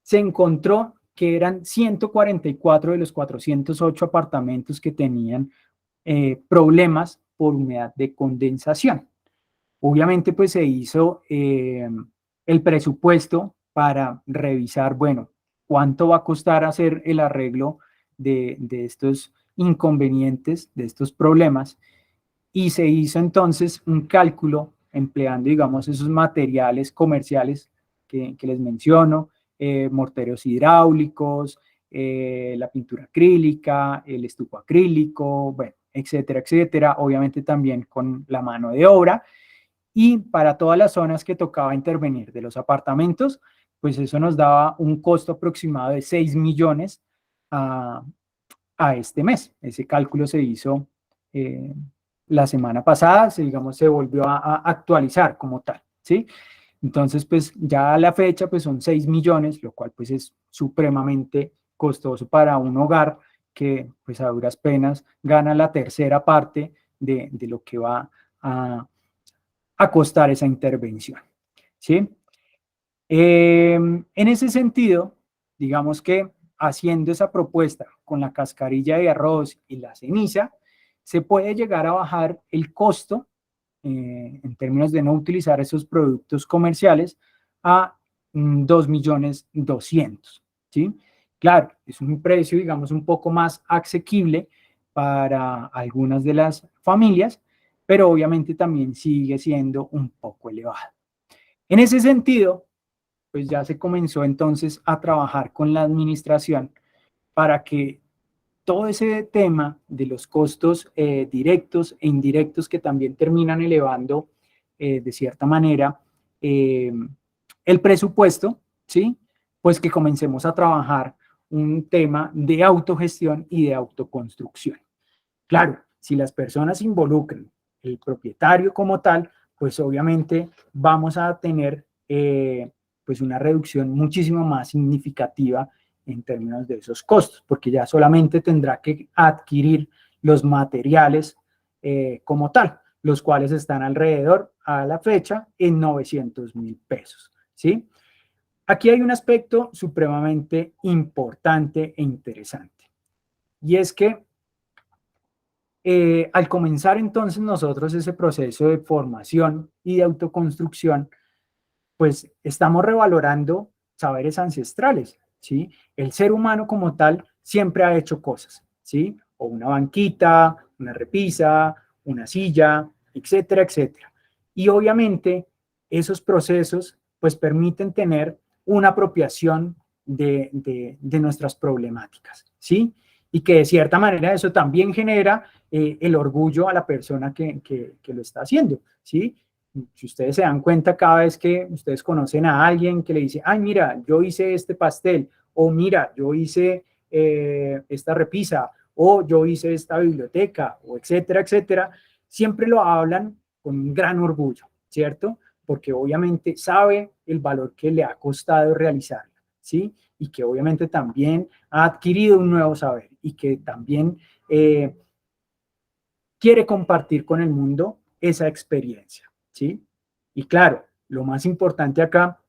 se encontró que eran 144 de los 408 apartamentos que tenían problemas por humedad de condensación. Obviamente, pues se hizo el presupuesto para revisar, bueno, cuánto va a costar hacer el arreglo de estos inconvenientes, de estos problemas, y se hizo entonces un cálculo empleando, digamos, esos materiales comerciales que les menciono, morteros hidráulicos, la pintura acrílica, el estuco acrílico, bueno, etcétera, etcétera, obviamente también con la mano de obra, y para todas las zonas que tocaba intervenir de los apartamentos, pues eso nos daba un costo aproximado de 6 millones a este mes. Ese cálculo se hizo la semana pasada, digamos, se volvió a actualizar como tal, ¿sí? Entonces, pues ya a la fecha, pues son 6 millones, lo cual pues es supremamente costoso para un hogar que pues a duras penas gana la tercera parte de lo que va a costar esa intervención, ¿sí? En ese sentido, digamos que haciendo esa propuesta con la cascarilla de arroz y la ceniza, se puede llegar a bajar el costo en términos de no utilizar esos productos comerciales a 2.200.000, ¿sí? Claro, es un precio, digamos, un poco más asequible para algunas de las familias, pero obviamente también sigue siendo un poco elevado. En ese sentido, pues ya se comenzó entonces a trabajar con la administración para que todo ese tema de los costos directos e indirectos que también terminan elevando de cierta manera el presupuesto, ¿sí? Pues que comencemos a trabajar un tema de autogestión y de autoconstrucción. Claro, si las personas se involucran, el propietario como tal, pues obviamente vamos a tener pues una reducción muchísimo más significativa en términos de esos costos, porque ya solamente tendrá que adquirir los materiales como tal, los cuales están alrededor a la fecha en 900.000 pesos, ¿sí? Aquí hay un aspecto supremamente importante e interesante, y es que al comenzar entonces nosotros ese proceso de formación y de autoconstrucción, pues estamos revalorando saberes ancestrales, ¿sí? El ser humano como tal siempre ha hecho cosas, ¿sí? O una banquita, una repisa, una silla, etcétera, etcétera. Y obviamente esos procesos pues permiten tener una apropiación de nuestras problemáticas, ¿sí? Y que de cierta manera eso también genera el orgullo a la persona que lo está haciendo, ¿sí? Si ustedes se dan cuenta, cada vez que ustedes conocen a alguien que le dice, ay, mira, yo hice este pastel, o mira, yo hice esta repisa, o yo hice esta biblioteca, o etcétera, etcétera, siempre lo hablan con un gran orgullo, ¿cierto? Porque obviamente sabe el valor que le ha costado realizarlo, ¿sí? Y que obviamente también ha adquirido un nuevo saber y que también quiere compartir con el mundo esa experiencia, ¿sí? Y claro, lo más importante acá,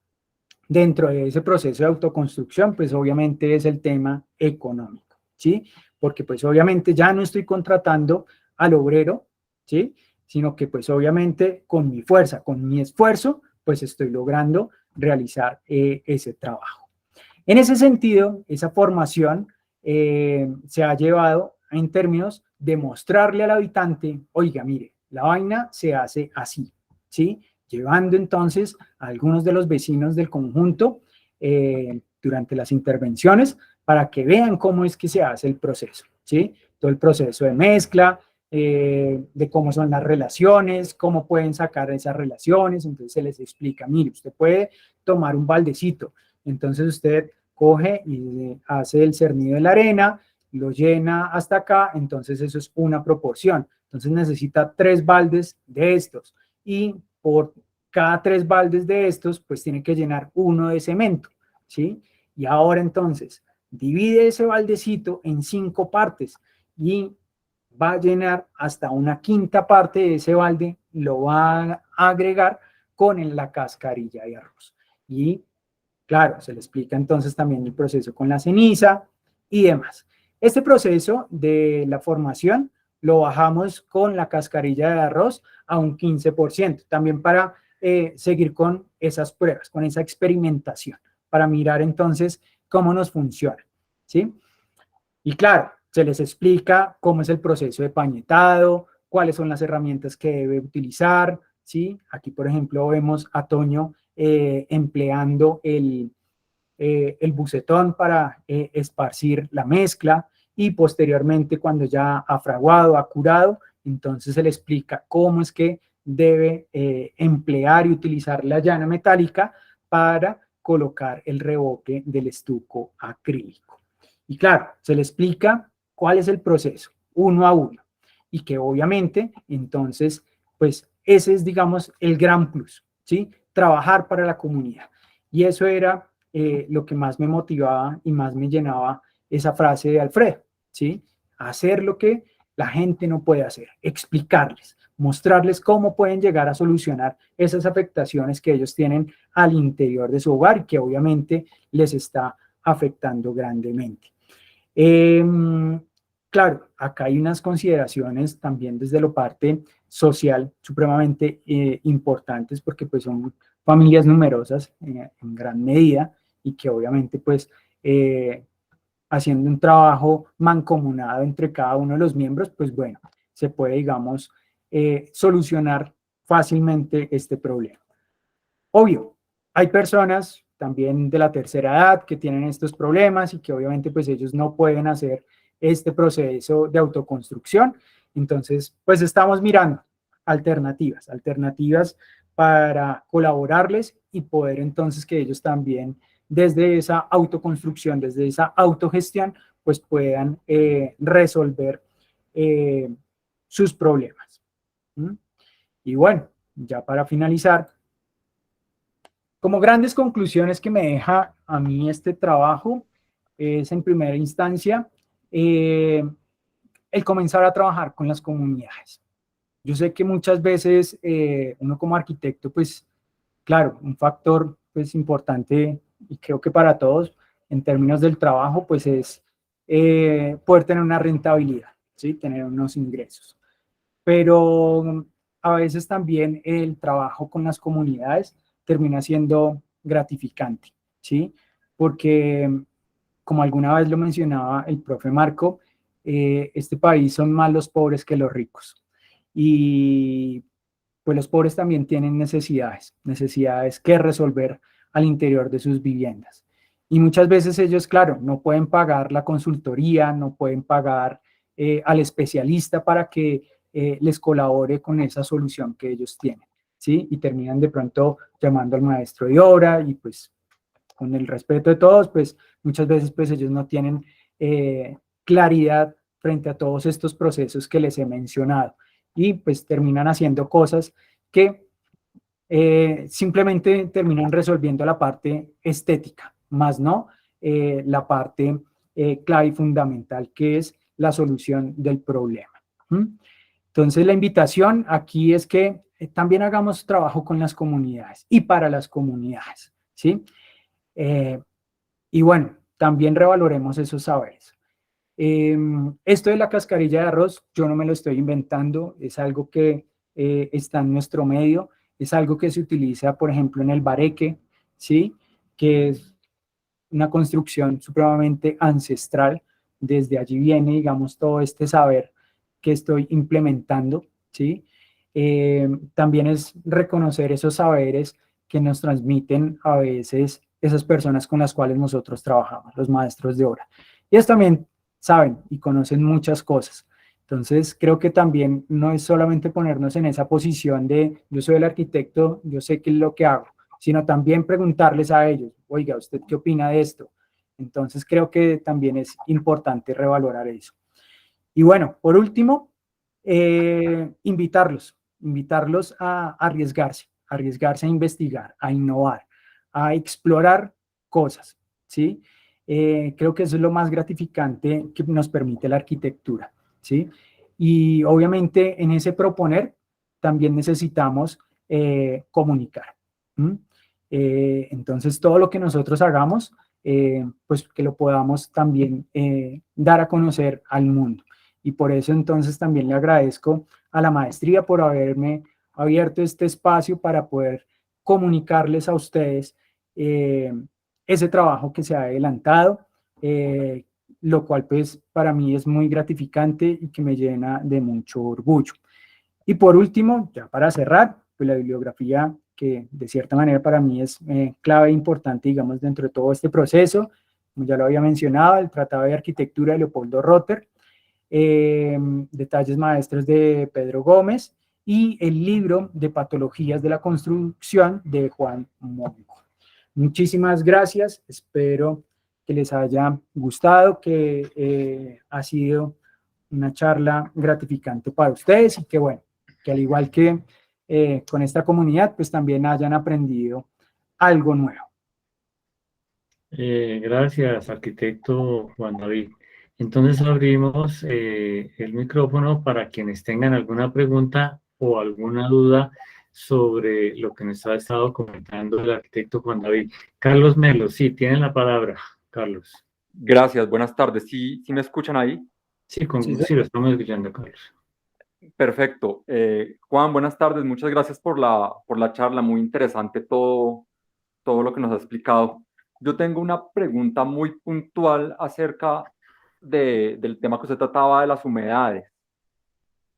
dentro de ese proceso de autoconstrucción, pues obviamente es el tema económico, ¿sí? Porque pues obviamente ya no estoy contratando al obrero, ¿sí? Sino que pues obviamente con mi fuerza, con mi esfuerzo, pues estoy logrando realizar ese trabajo. En ese sentido, esa formación se ha llevado en términos de mostrarle al habitante, oiga, mire, la vaina se hace así, ¿sí? Llevando entonces a algunos de los vecinos del conjunto durante las intervenciones para que vean cómo es que se hace el proceso, ¿sí? Todo el proceso de mezcla, de cómo son las relaciones, cómo pueden sacar esas relaciones, entonces se les explica, mire, usted puede tomar un baldecito, entonces usted coge y hace el cernido de la arena, lo llena hasta acá, entonces eso es una proporción. Entonces necesita 3 baldes de estos y por cada 3 baldes de estos, pues tiene que llenar 1 de cemento, ¿sí? Y ahora entonces divide ese baldecito en 5 partes y va a llenar hasta una quinta parte de ese balde, lo va a agregar con la cascarilla de arroz. Y claro, se le explica entonces también el proceso con la ceniza y demás. Este proceso de la formación lo bajamos con la cascarilla de arroz a un 15%, también para seguir con esas pruebas, con esa experimentación, para mirar entonces cómo nos funciona, ¿sí? Y claro, se les explica cómo es el proceso de pañetado, cuáles son las herramientas que debe utilizar, ¿sí? Aquí, por ejemplo, vemos a Toño empleando el bucetón para esparcir la mezcla y posteriormente cuando ya ha fraguado, ha curado, entonces se le explica cómo es que debe emplear y utilizar la llana metálica para colocar el revoque del estuco acrílico. Y claro, se le explica cuál es el proceso, uno a uno, y que obviamente entonces, pues ese es, digamos, el gran plus, ¿sí? Trabajar para la comunidad. Y eso era lo que más me motivaba y más me llenaba esa frase de Alfredo, ¿sí? Hacer lo que la gente no puede hacer, explicarles, mostrarles cómo pueden llegar a solucionar esas afectaciones que ellos tienen al interior de su hogar y que obviamente les está afectando grandemente. Claro, acá hay unas consideraciones también desde la parte social supremamente importantes porque pues son familias numerosas en gran medida y que obviamente pues haciendo un trabajo mancomunado entre cada uno de los miembros, pues bueno, se puede, digamos, solucionar fácilmente este problema. Obvio, hay personas también de la tercera edad que tienen estos problemas y que obviamente pues ellos no pueden hacer este proceso de autoconstrucción. Entonces, pues estamos mirando alternativas para colaborarles y poder entonces que ellos también desde esa autoconstrucción, desde esa autogestión, pues puedan resolver sus problemas. ¿Mm? Y bueno, ya para finalizar, como grandes conclusiones que me deja a mí este trabajo es en primera instancia el comenzar a trabajar con las comunidades. Yo sé que muchas veces uno como arquitecto, pues claro, un factor pues importante y creo que para todos en términos del trabajo, pues es poder tener una rentabilidad, ¿sí? Tener unos ingresos. Pero a veces también el trabajo con las comunidades termina siendo gratificante, ¿sí? Porque, como alguna vez lo mencionaba el profe Marco, este país son más los pobres que los ricos. Y pues los pobres también tienen necesidades que resolver al interior de sus viviendas. Y muchas veces ellos, claro, no pueden pagar la consultoría, no pueden pagar al especialista para que les colabore con esa solución que ellos tienen, ¿sí? Y terminan de pronto llamando al maestro de obra y pues con el respeto de todos, pues muchas veces pues ellos no tienen claridad frente a todos estos procesos que les he mencionado y pues terminan haciendo cosas que simplemente terminan resolviendo la parte estética, más no la parte clave y fundamental que es la solución del problema. Entonces la invitación aquí es que también hagamos trabajo con las comunidades y para las comunidades, ¿sí? Y bueno, también revaloremos esos saberes. Esto de la cascarilla de arroz, yo no me lo estoy inventando, es algo que está en nuestro medio, es algo que se utiliza, por ejemplo, en el bareque, ¿sí? Que es una construcción supremamente ancestral. Desde allí viene, digamos, todo este saber que estoy implementando, ¿sí? También es reconocer esos saberes que nos transmiten a veces esas personas con las cuales nosotros trabajamos, los maestros de obra. Y ellos también saben y conocen muchas cosas. Entonces, creo que también no es solamente ponernos en esa posición de yo soy el arquitecto, yo sé qué es lo que hago, sino también preguntarles a ellos, oiga, ¿usted qué opina de esto? Entonces, creo que también es importante revalorar eso. Y bueno, por último, invitarlos a arriesgarse a investigar, a innovar, a explorar cosas, ¿sí? Creo que eso es lo más gratificante que nos permite la arquitectura, ¿sí? Y obviamente en ese proponer también necesitamos comunicar. Entonces todo lo que nosotros hagamos, pues que lo podamos también dar a conocer al mundo. Y por eso entonces también le agradezco a la maestría por haberme abierto este espacio para poder comunicarles a ustedes ese trabajo que se ha adelantado, lo cual pues para mí es muy gratificante y que me llena de mucho orgullo. Y por último, ya para cerrar, pues la bibliografía que de cierta manera para mí es clave e importante, digamos, dentro de todo este proceso, como ya lo había mencionado, el Tratado de Arquitectura de Leopoldo Rotter, Detalles Maestros de Pedro Gómez y el libro de Patologías de la Construcción de Juan Monco. Muchísimas gracias, espero que les haya gustado, que ha sido una charla gratificante para ustedes y que bueno, que al igual que con esta comunidad, pues también hayan aprendido algo nuevo. Gracias, arquitecto Juan David. Entonces abrimos el micrófono para quienes tengan alguna pregunta o alguna duda sobre lo que nos ha estado comentando el arquitecto Juan David. Carlos Melo, sí, tienen la palabra, Carlos. Gracias, buenas tardes. ¿Sí me escuchan ahí? Sí, sí, lo estamos escuchando, Carlos. Perfecto. Juan, buenas tardes. Muchas gracias por la charla. Muy interesante todo lo que nos ha explicado. Yo tengo una pregunta muy puntual acerca del tema que usted trataba de las humedades.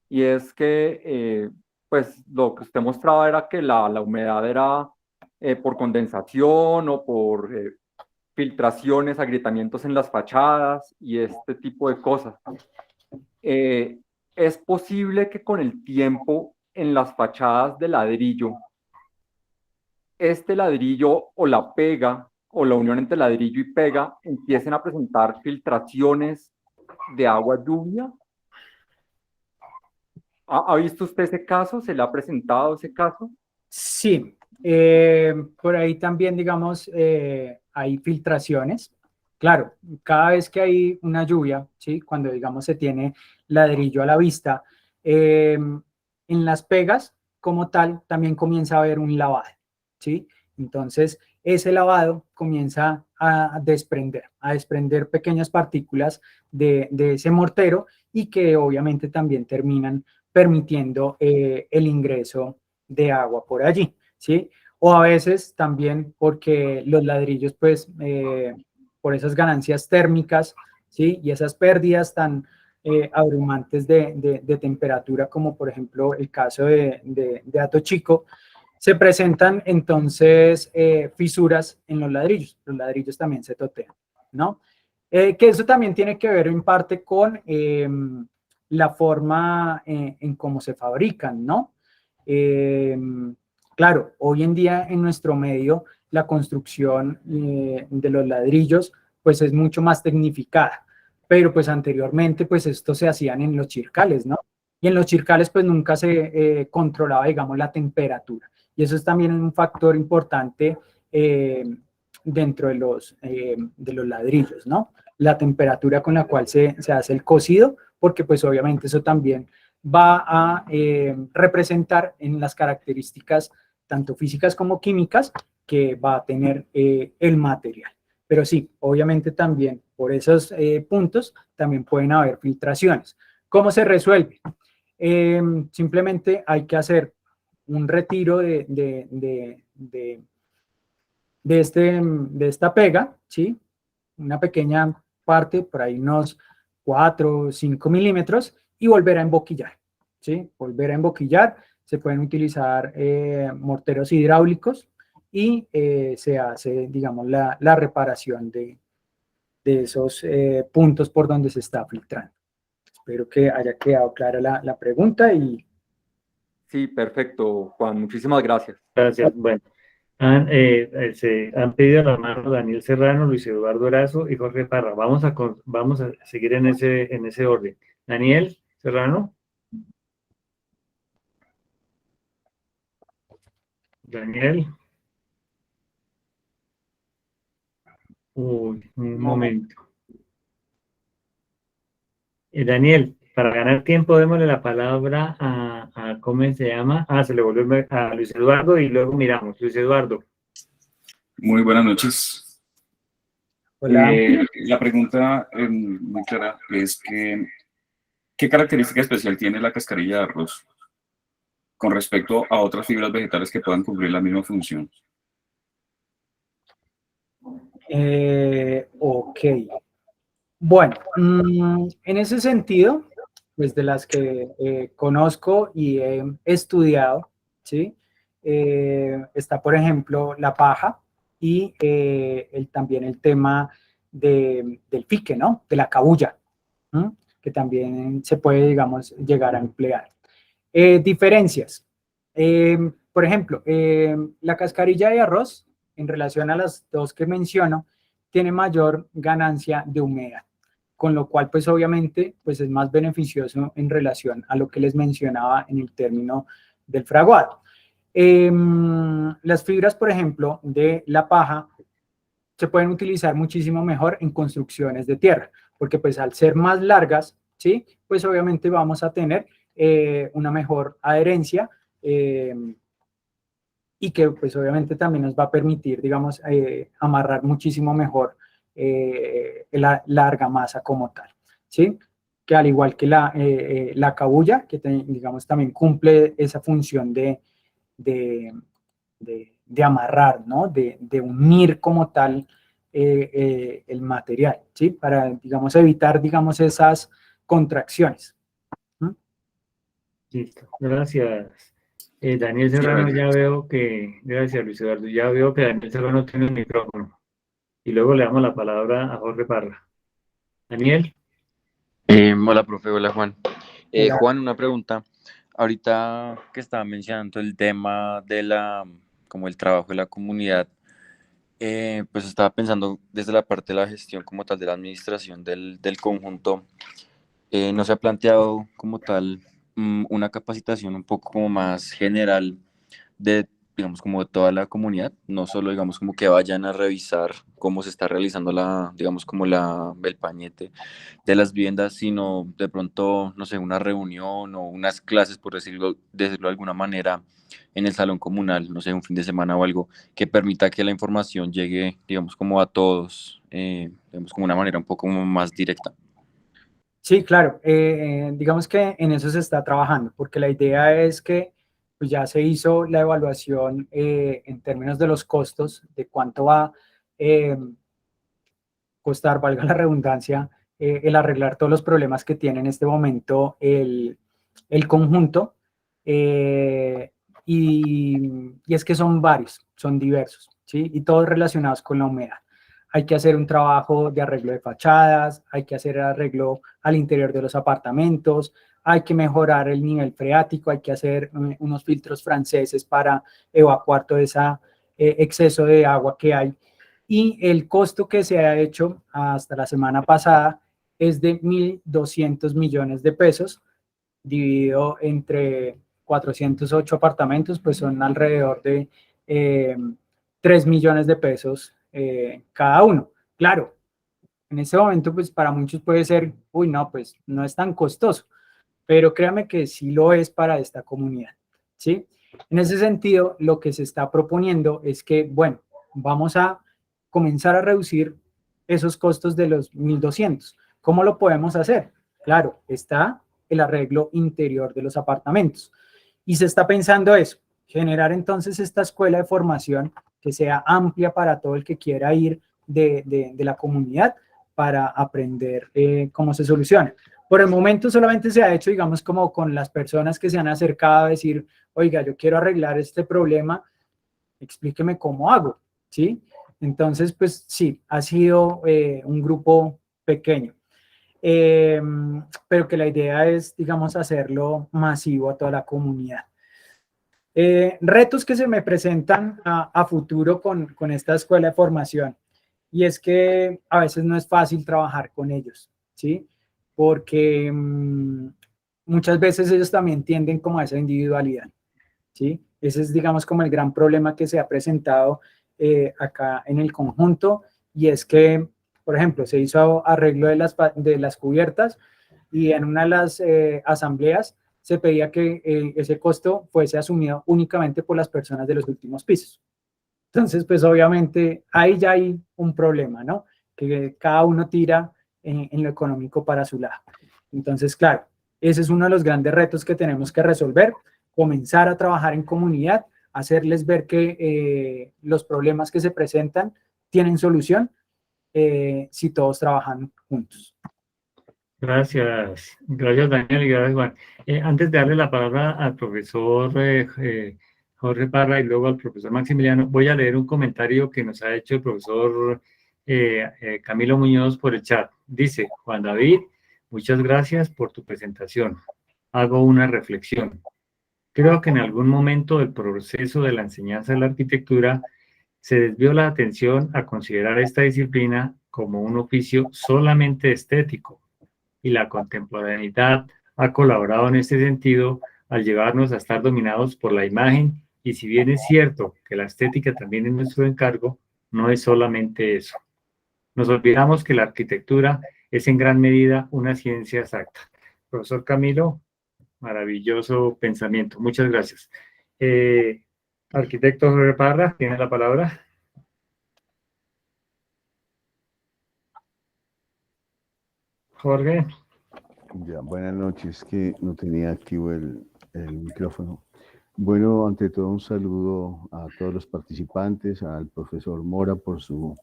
Y es que, pues, lo que usted mostraba era que la humedad era por condensación o por filtraciones, agrietamientos en las fachadas y este tipo de cosas. Es posible que con el tiempo en las fachadas de ladrillo, este ladrillo o la pega o la unión entre ladrillo y pega empiecen a presentar filtraciones de agua lluvia. ¿Ha visto usted ese caso? ¿Se le ha presentado ese caso? Sí, por ahí también, digamos, hay filtraciones. Claro, cada vez que hay una lluvia, ¿sí? Cuando, digamos, se tiene ladrillo a la vista, en las pegas, como tal, también comienza a haber un lavado, ¿sí? Entonces, ese lavado comienza a desprender pequeñas partículas de ese mortero y que obviamente también terminan permitiendo el ingreso de agua por allí, ¿sí? O a veces también porque los ladrillos, pues, por esas ganancias térmicas, ¿sí? Y esas pérdidas tan abrumantes de temperatura, como por ejemplo el caso de Hato Chico, se presentan entonces fisuras en los ladrillos también se totean, ¿no? Que eso también tiene que ver en parte con la forma en cómo se fabrican, ¿no? Claro, hoy en día en nuestro medio la construcción de los ladrillos pues es mucho más tecnificada, pero pues anteriormente pues esto se hacían en los chircales, ¿no? Y en los chircales pues nunca se controlaba, digamos, la temperatura. Y eso es también un factor importante dentro de los ladrillos, ¿no? La temperatura con la cual se hace el cocido, porque pues obviamente eso también va a representar en las características tanto físicas como químicas que va a tener el material. Pero sí, obviamente también por esos puntos también pueden haber filtraciones. ¿Cómo se resuelve? Simplemente hay que hacer un retiro de esta pega, ¿sí? Una pequeña parte, por ahí unos 4 o 5 milímetros, y volver a emboquillar, ¿sí? Volver a emboquillar, se pueden utilizar morteros hidráulicos y se hace, digamos, la reparación de esos puntos por donde se está filtrando. Espero que haya quedado clara la pregunta y... Sí, perfecto, Juan. Muchísimas gracias. Gracias. Bueno, se han pedido la mano Daniel Serrano, Luis Eduardo Erazo y Jorge Parra. Vamos a seguir en ese orden. Daniel Serrano. Daniel. Uy, un momento. Daniel, para ganar tiempo, démosle la palabra ¿cómo se llama? Se le volvió a Luis Eduardo y luego miramos. Luis Eduardo. Muy buenas noches. Hola. La pregunta muy clara es que, ¿qué característica especial tiene la cascarilla de arroz con respecto a otras fibras vegetales que puedan cumplir la misma función? Ok. Bueno, en ese sentido, pues de las que conozco y he estudiado, ¿sí? Está, por ejemplo, la paja y también el tema del fique, ¿no? De la cabuya, ¿m? Que también se puede, digamos, llegar a emplear. Diferencias. Por ejemplo, la cascarilla de arroz, en relación a las dos que menciono, tiene mayor ganancia de humedad, con lo cual, pues obviamente, pues es más beneficioso en relación a lo que les mencionaba en el término del fraguado. Las fibras, por ejemplo, de la paja se pueden utilizar muchísimo mejor en construcciones de tierra, porque pues al ser más largas, ¿sí? Pues obviamente vamos a tener una mejor adherencia y que pues obviamente también nos va a permitir, digamos, amarrar muchísimo mejor la argamasa como tal, ¿sí? Que al igual que la cabuya, que digamos también cumple esa función de, de amarrar, ¿no? De unir como tal el material, ¿sí? Para, digamos, evitar, digamos, esas contracciones. Listo, gracias. Daniel Sí, Serrano, gracias. ya veo que, gracias Luis Eduardo, ya veo que Daniel Serrano tiene un micrófono. Y luego le damos la palabra a Jorge Parra. Daniel. Hola, profe. Hola, Juan. Hola. Juan, una pregunta. Ahorita que estaba mencionando el tema de como el trabajo de la comunidad, pues estaba pensando desde la parte de la gestión como tal de la administración del conjunto. ¿No se ha planteado como tal una capacitación un poco como más general de, digamos, como de toda la comunidad? No solo, digamos, como que vayan a revisar cómo se está realizando digamos, como el pañete de las viviendas, sino de pronto, no sé, una reunión o unas clases, por decirlo de alguna manera, en el salón comunal, no sé, un fin de semana o algo, que permita que la información llegue, digamos, como a todos, digamos, como una manera un poco como más directa. Sí, claro. Digamos que en eso se está trabajando, porque la idea es que pues, ya se hizo la evaluación en términos de los costos, de cuánto va eh, costar, valga la redundancia, el arreglar todos los problemas que tiene en este momento el conjunto. eh, y es que son varios, son diversos, ¿sí? Y todos relacionados con la humedad. Hay que hacer un trabajo de arreglo de fachadas, hay que hacer arreglo al interior de los apartamentos, hay que mejorar el nivel freático, hay que hacer unos filtros franceses para evacuar todo ese exceso de agua que hay. Y el costo que se ha hecho hasta la semana pasada es de 1.200 millones de pesos, dividido entre 408 apartamentos, pues son alrededor de 3 millones de pesos cada uno. Claro, en ese momento, pues para muchos puede ser, uy, no, pues no es tan costoso, pero créame que sí lo es para esta comunidad, ¿sí? En ese sentido, lo que se está proponiendo es que, bueno, vamos a comenzar a reducir esos costos de los 1.200. ¿Cómo lo podemos hacer? Claro, está el arreglo interior de los apartamentos. Y se está pensando eso, generar entonces esta escuela de formación que sea amplia para todo el que quiera ir de la comunidad para aprender cómo se soluciona. Por el momento solamente se ha hecho, digamos, como con las personas que se han acercado a decir, oiga, yo quiero arreglar este problema, explíqueme cómo hago, ¿sí? Entonces, pues sí, ha sido un grupo pequeño, pero que la idea es, digamos, hacerlo masivo a toda la comunidad. Retos que se me presentan a futuro con esta escuela de formación, y es que a veces no es fácil trabajar con ellos, ¿sí? Porque muchas veces ellos también tienden como a esa individualidad. ¿sí? Ese es, digamos, como el gran problema que se ha presentado acá en el conjunto, y es que, por ejemplo, se hizo arreglo de las cubiertas y en una de las asambleas se pedía que ese costo fuese asumido únicamente por las personas de los últimos pisos. Entonces, pues obviamente ahí ya hay un problema, ¿no? Que cada uno tira en lo económico para su lado. Entonces, claro, ese es uno de los grandes retos que tenemos que resolver, comenzar a trabajar en comunidad, hacerles ver que los problemas que se presentan tienen solución si todos trabajan juntos. Gracias, gracias Daniel y gracias Juan. Antes de darle la palabra al profesor Jorge Parra y luego al profesor Maximiliano, voy a leer un comentario que nos ha hecho el profesor Camilo Muñoz por el chat. Dice, Juan David, muchas gracias por tu presentación. Hago una reflexión. Creo que en algún momento del proceso de la enseñanza de la arquitectura se desvió la atención a considerar esta disciplina como un oficio solamente estético, y la contemporaneidad ha colaborado en este sentido al llevarnos a estar dominados por la imagen, y si bien es cierto que la estética también es nuestro encargo, no es solamente eso. Nos olvidamos que la arquitectura es en gran medida una ciencia exacta. Profesor Camilo, maravilloso pensamiento. Muchas gracias. Arquitecto Jorge Parra, tiene la palabra. Jorge. Ya, buenas noches, que no tenía activo el micrófono. Bueno, ante todo un saludo a todos los participantes, al profesor Mora por su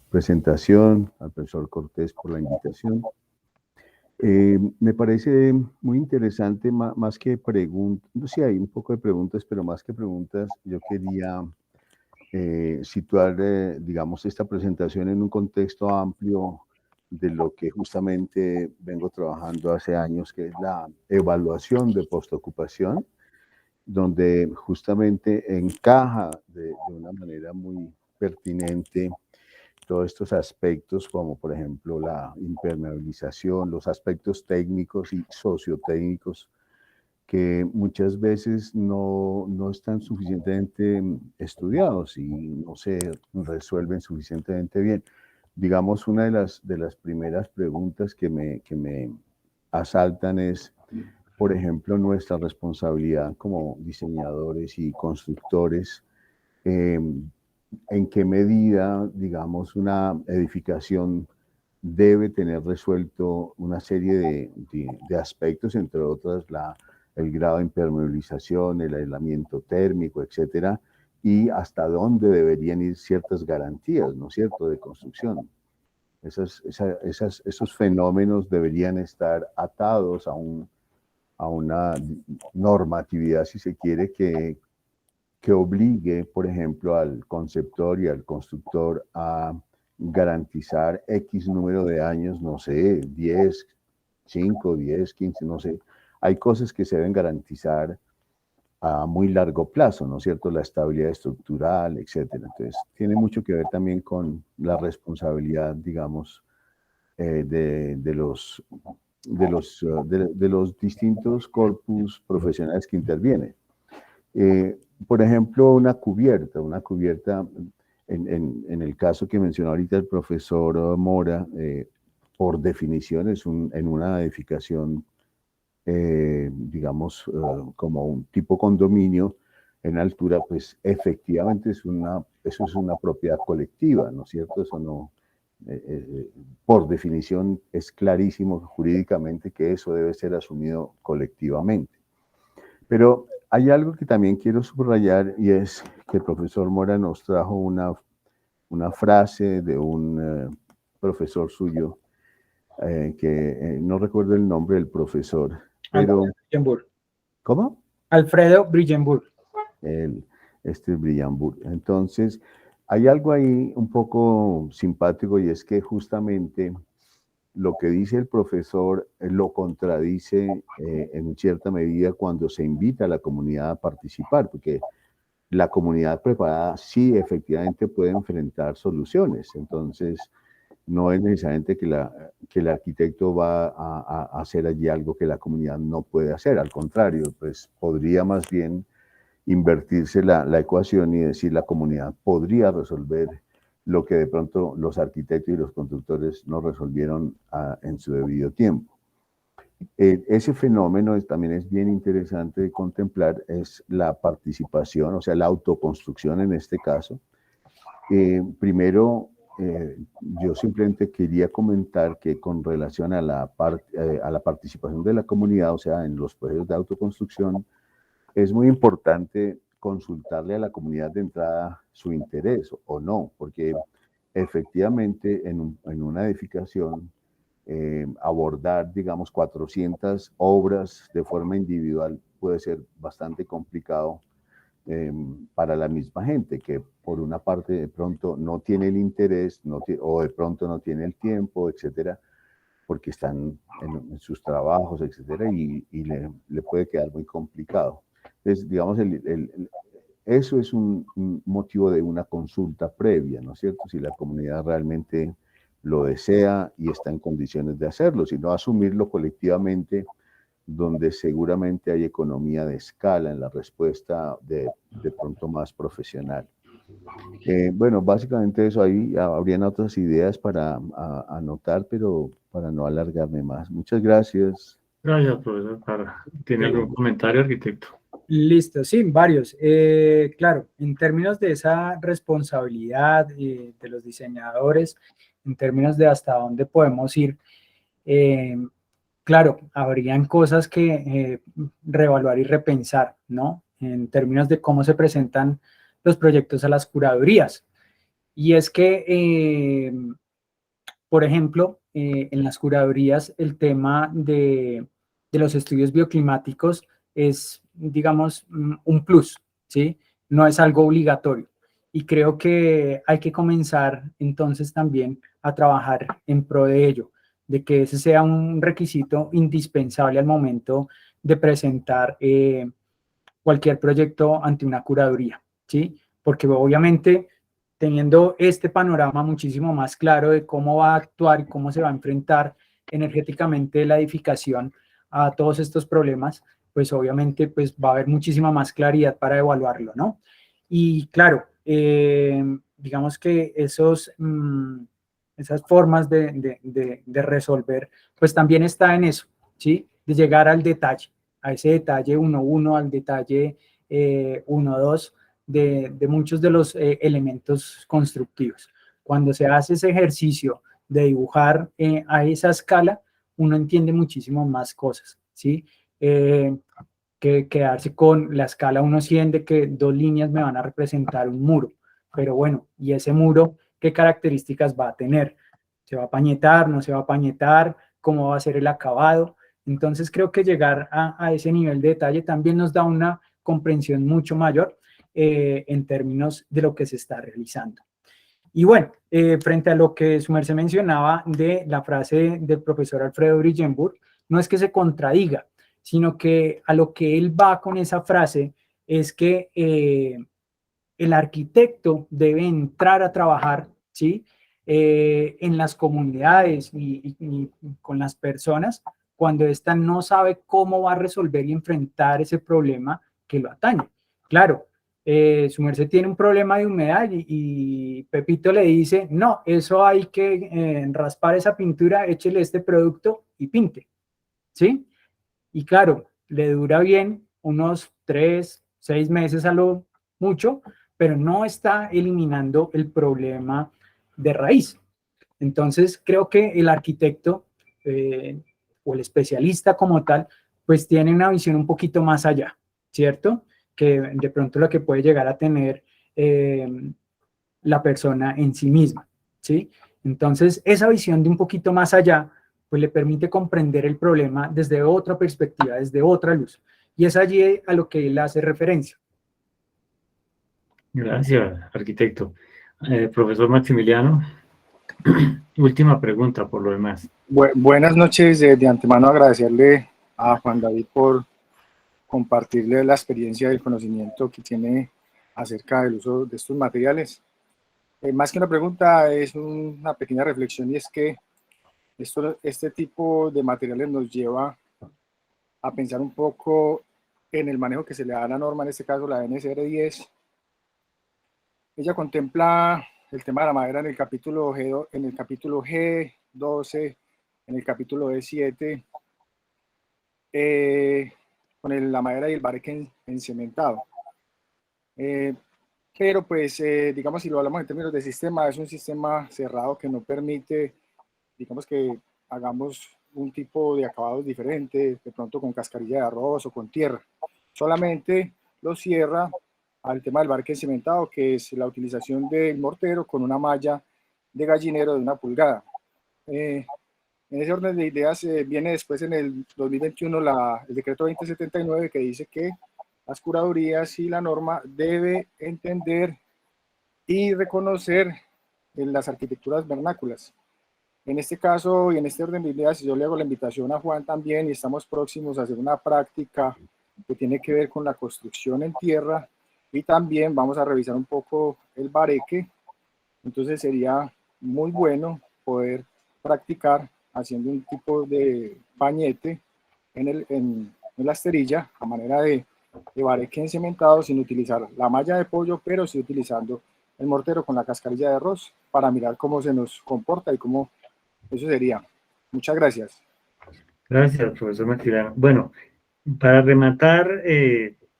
presentación, al profesor Cortés por la invitación. Me parece muy interesante, más que preguntas, no sé, hay un poco de preguntas, pero más que preguntas, yo quería situar, digamos, esta presentación en un contexto amplio de lo que justamente vengo trabajando hace años, que es la evaluación de postocupación, donde justamente encaja de una manera muy pertinente todos estos aspectos, como por ejemplo la impermeabilización, los aspectos técnicos y sociotécnicos, que muchas veces no están suficientemente estudiados y no se resuelven suficientemente bien. Digamos, una de las primeras preguntas que me asaltan es, por ejemplo, nuestra responsabilidad como diseñadores y constructores, en qué medida, digamos, una edificación debe tener resuelto una serie de aspectos, entre otras el grado de impermeabilización, el aislamiento térmico, etcétera, y hasta dónde deberían ir ciertas garantías, ¿no es cierto?, de construcción. Esos fenómenos deberían estar atados a una normatividad, si se quiere, que obligue, por ejemplo, al conceptor y al constructor a garantizar X número de años, no sé, 10, 5, 10, 15, no sé. Hay cosas que se deben garantizar a muy largo plazo, ¿no es cierto? La estabilidad estructural, etcétera. Entonces, tiene mucho que ver también con la responsabilidad, digamos, de los distintos corpus profesionales que intervienen. Por ejemplo, una cubierta en el caso que mencionó ahorita el profesor Mora, por definición es en una edificación, digamos, como un tipo condominio en altura, pues efectivamente eso es una propiedad colectiva, ¿no es cierto? Eso no, por definición es clarísimo jurídicamente que eso debe ser asumido colectivamente. Pero hay algo que también quiero subrayar, y es que el profesor Mora nos trajo una frase de un profesor suyo, que no recuerdo el nombre del profesor, pero... ¿Cómo? Alfredo Brillenburg. Brillenburg. Entonces, hay algo ahí un poco simpático, y es que justamente lo que dice el profesor lo contradice en cierta medida cuando se invita a la comunidad a participar, porque la comunidad preparada sí efectivamente puede enfrentar soluciones. Entonces, no es necesariamente que el arquitecto va a hacer allí algo que la comunidad no puede hacer. Al contrario, pues podría más bien invertirse la ecuación y decir la comunidad podría resolver lo que de pronto los arquitectos y los constructores no resolvieron en su debido tiempo. Ese fenómeno también es bien interesante de contemplar, es la participación, o sea, la autoconstrucción en este caso. Primero, yo simplemente quería comentar que con relación a la participación de la comunidad, o sea, en los procesos de autoconstrucción, es muy importante consultarle a la comunidad de entrada su interés o no, porque efectivamente en una edificación abordar, digamos, 400 obras de forma individual puede ser bastante complicado para la misma gente, que por una parte de pronto no tiene el interés o de pronto no tiene el tiempo, etcétera, porque están en sus trabajos, etcétera, y le puede quedar muy complicado. Entonces, digamos, eso es un motivo de una consulta previa, ¿no es cierto? Si la comunidad realmente lo desea y está en condiciones de hacerlo, sino asumirlo colectivamente, donde seguramente hay economía de escala en la respuesta de pronto más profesional. Bueno, básicamente eso, ahí habrían otras ideas para anotar, pero para no alargarme más. Muchas gracias. Gracias, profesor. ¿Tiene algún comentario, arquitecto? Listo, sí, varios. Claro, en términos de esa responsabilidad de los diseñadores, en términos de hasta dónde podemos ir, claro, habrían cosas que reevaluar y repensar, ¿no? En términos de cómo se presentan los proyectos a las curadurías. Y es que, por ejemplo, en las curadurías el tema de los estudios bioclimáticos es, digamos, un plus, ¿sí? No es algo obligatorio. Y creo que hay que comenzar entonces también a trabajar en pro de ello, de que ese sea un requisito indispensable al momento de presentar cualquier proyecto ante una curaduría, ¿sí? Porque obviamente teniendo este panorama muchísimo más claro de cómo va a actuar y cómo se va a enfrentar energéticamente la edificación a todos estos problemas, pues obviamente pues va a haber muchísima más claridad para evaluarlo, ¿no? Y claro, digamos que esas formas de resolver, pues también está en eso, ¿sí? De llegar al detalle, a ese detalle 1.1, al detalle 1.2, de muchos de los elementos constructivos. Cuando se hace ese ejercicio de dibujar a esa escala, uno entiende muchísimo más cosas, ¿sí? Que quedarse con la escala 1.100 de que 2 líneas me van a representar un muro. Pero bueno, ¿y ese muro qué características va a tener? ¿Se va a pañetar? ¿No se va a pañetar? ¿Cómo va a ser el acabado? Entonces creo que llegar a ese nivel de detalle también nos da una comprensión mucho mayor en términos de lo que se está realizando. Y bueno, frente a lo que su merced mencionaba de la frase del profesor Alfredo Brillenburg, no es que se contradiga, sino que a lo que él va con esa frase es que el arquitecto debe entrar a trabajar, ¿sí? En las comunidades y con las personas cuando ésta no sabe cómo va a resolver y enfrentar ese problema que lo atañe. Claro, su merced tiene un problema de humedad y Pepito le dice, no, eso hay que raspar esa pintura, échele este producto y pinte, ¿sí? Y claro, le dura bien unos 3, 6 meses a lo mucho, pero no está eliminando el problema de raíz. Entonces, creo que el arquitecto o el especialista como tal, pues tiene una visión un poquito más allá, ¿cierto? Que de pronto lo que puede llegar a tener la persona en sí misma, ¿sí? Entonces, esa visión de un poquito más allá, pues le permite comprender el problema desde otra perspectiva, desde otra luz. Y es allí a lo que él hace referencia. Gracias, arquitecto. Profesor Maximiliano, última pregunta por lo demás. Buenas noches, de antemano agradecerle a Juan David por compartirle la experiencia y el conocimiento que tiene acerca del uso de estos materiales. Más que una pregunta, es una pequeña reflexión, y es que este tipo de materiales nos lleva a pensar un poco en el manejo que se le da a la norma, en este caso la NSR 10. Ella contempla el tema de la madera en el capítulo G, en el capítulo G12, en el capítulo E7, con la madera y el bareque encementado. Pero pues, digamos, si lo hablamos en términos de sistema, es un sistema cerrado que no permite, digamos, que hagamos un tipo de acabados diferente, de pronto con cascarilla de arroz o con tierra. Solamente lo cierra al tema del bareque cimentado, que es la utilización del mortero con una malla de gallinero de 1 pulgada. En ese orden de ideas viene después en el 2021 el decreto 2079 que dice que las curadurías y la norma debe entender y reconocer en las arquitecturas vernáculas. En este caso y en este orden de ideas, yo le hago la invitación a Juan también y estamos próximos a hacer una práctica que tiene que ver con la construcción en tierra y también vamos a revisar un poco el bareque. Entonces sería muy bueno poder practicar haciendo un tipo de bañete en la esterilla a manera de bareque encementado sin utilizar la malla de pollo, pero sí utilizando el mortero con la cascarilla de arroz para mirar cómo se nos comporta y cómo eso sería. Muchas gracias. Gracias, profesor Maximiliano. Bueno, para rematar,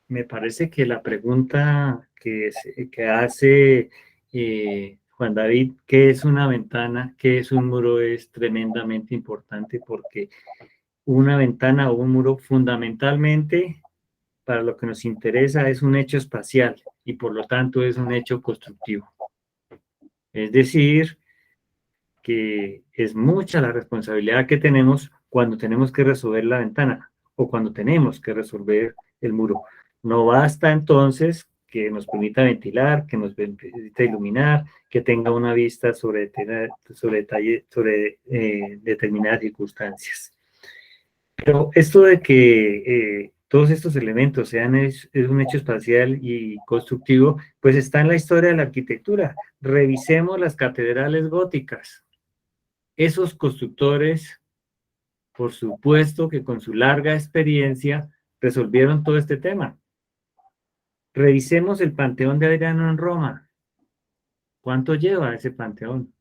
me parece que la pregunta que hace Juan David, ¿qué es una ventana? ¿Qué es un muro? Es tremendamente importante porque una ventana o un muro fundamentalmente para lo que nos interesa es un hecho espacial y por lo tanto es un hecho constructivo. Es decir, que es mucha la responsabilidad que tenemos cuando tenemos que resolver la ventana o cuando tenemos que resolver el muro. No basta entonces que nos permita ventilar, que nos permita iluminar, que tenga una vista sobre determinadas circunstancias. Pero esto de que todos estos elementos sean es un hecho espacial y constructivo, pues está en la historia de la arquitectura. Revisemos las catedrales góticas. Esos constructores, por supuesto que con su larga experiencia, resolvieron todo este tema. Revisemos el Panteón de Adriano en Roma. ¿Cuánto lleva ese panteón?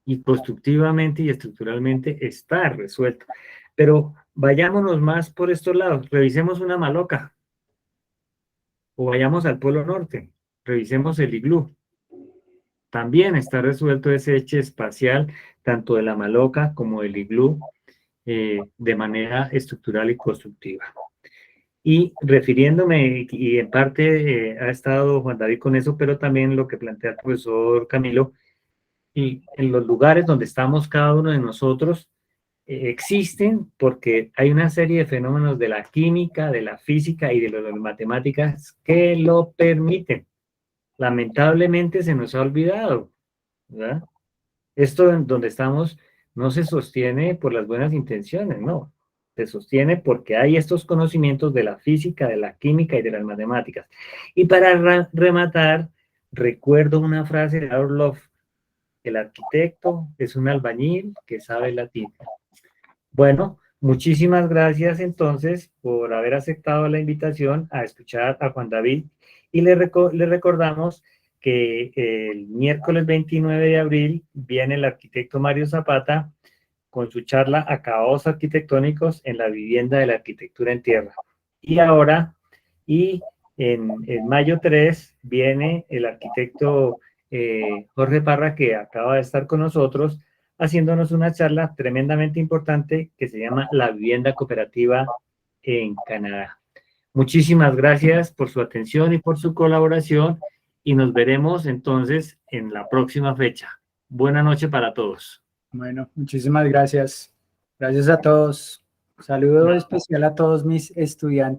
Y constructivamente y estructuralmente está resuelto. Pero vayámonos más por estos lados. Revisemos una maloca. O vayamos al Polo Norte. Revisemos el iglú. También está resuelto ese eje espacial, tanto de la maloca como del iglú, de manera estructural y constructiva. Y refiriéndome, y en parte ha estado Juan David con eso, pero también lo que plantea el profesor Camilo, y en los lugares donde estamos cada uno de nosotros, existen porque hay una serie de fenómenos de la química, de la física y de las matemáticas que lo permiten. Lamentablemente se nos ha olvidado, ¿verdad? Esto en donde estamos no se sostiene por las buenas intenciones, no. Se sostiene porque hay estos conocimientos de la física, de la química y de las matemáticas. Y para rematar, recuerdo una frase de Orlov: el arquitecto es un albañil que sabe latín. Bueno, muchísimas gracias entonces por haber aceptado la invitación a escuchar a Juan David y le recordamos que el miércoles 29 de abril viene el arquitecto Mario Zapata con su charla Acabados Arquitectónicos en la Vivienda de la Arquitectura en Tierra. Y ahora, en mayo 3, viene el arquitecto Jorge Parra, que acaba de estar con nosotros, haciéndonos una charla tremendamente importante que se llama La Vivienda Cooperativa en Canadá. Muchísimas gracias por su atención y por su colaboración y nos veremos entonces en la próxima fecha. Buena noche para todos. Bueno, muchísimas gracias. Gracias a todos. Saludo especial a todos mis estudiantes.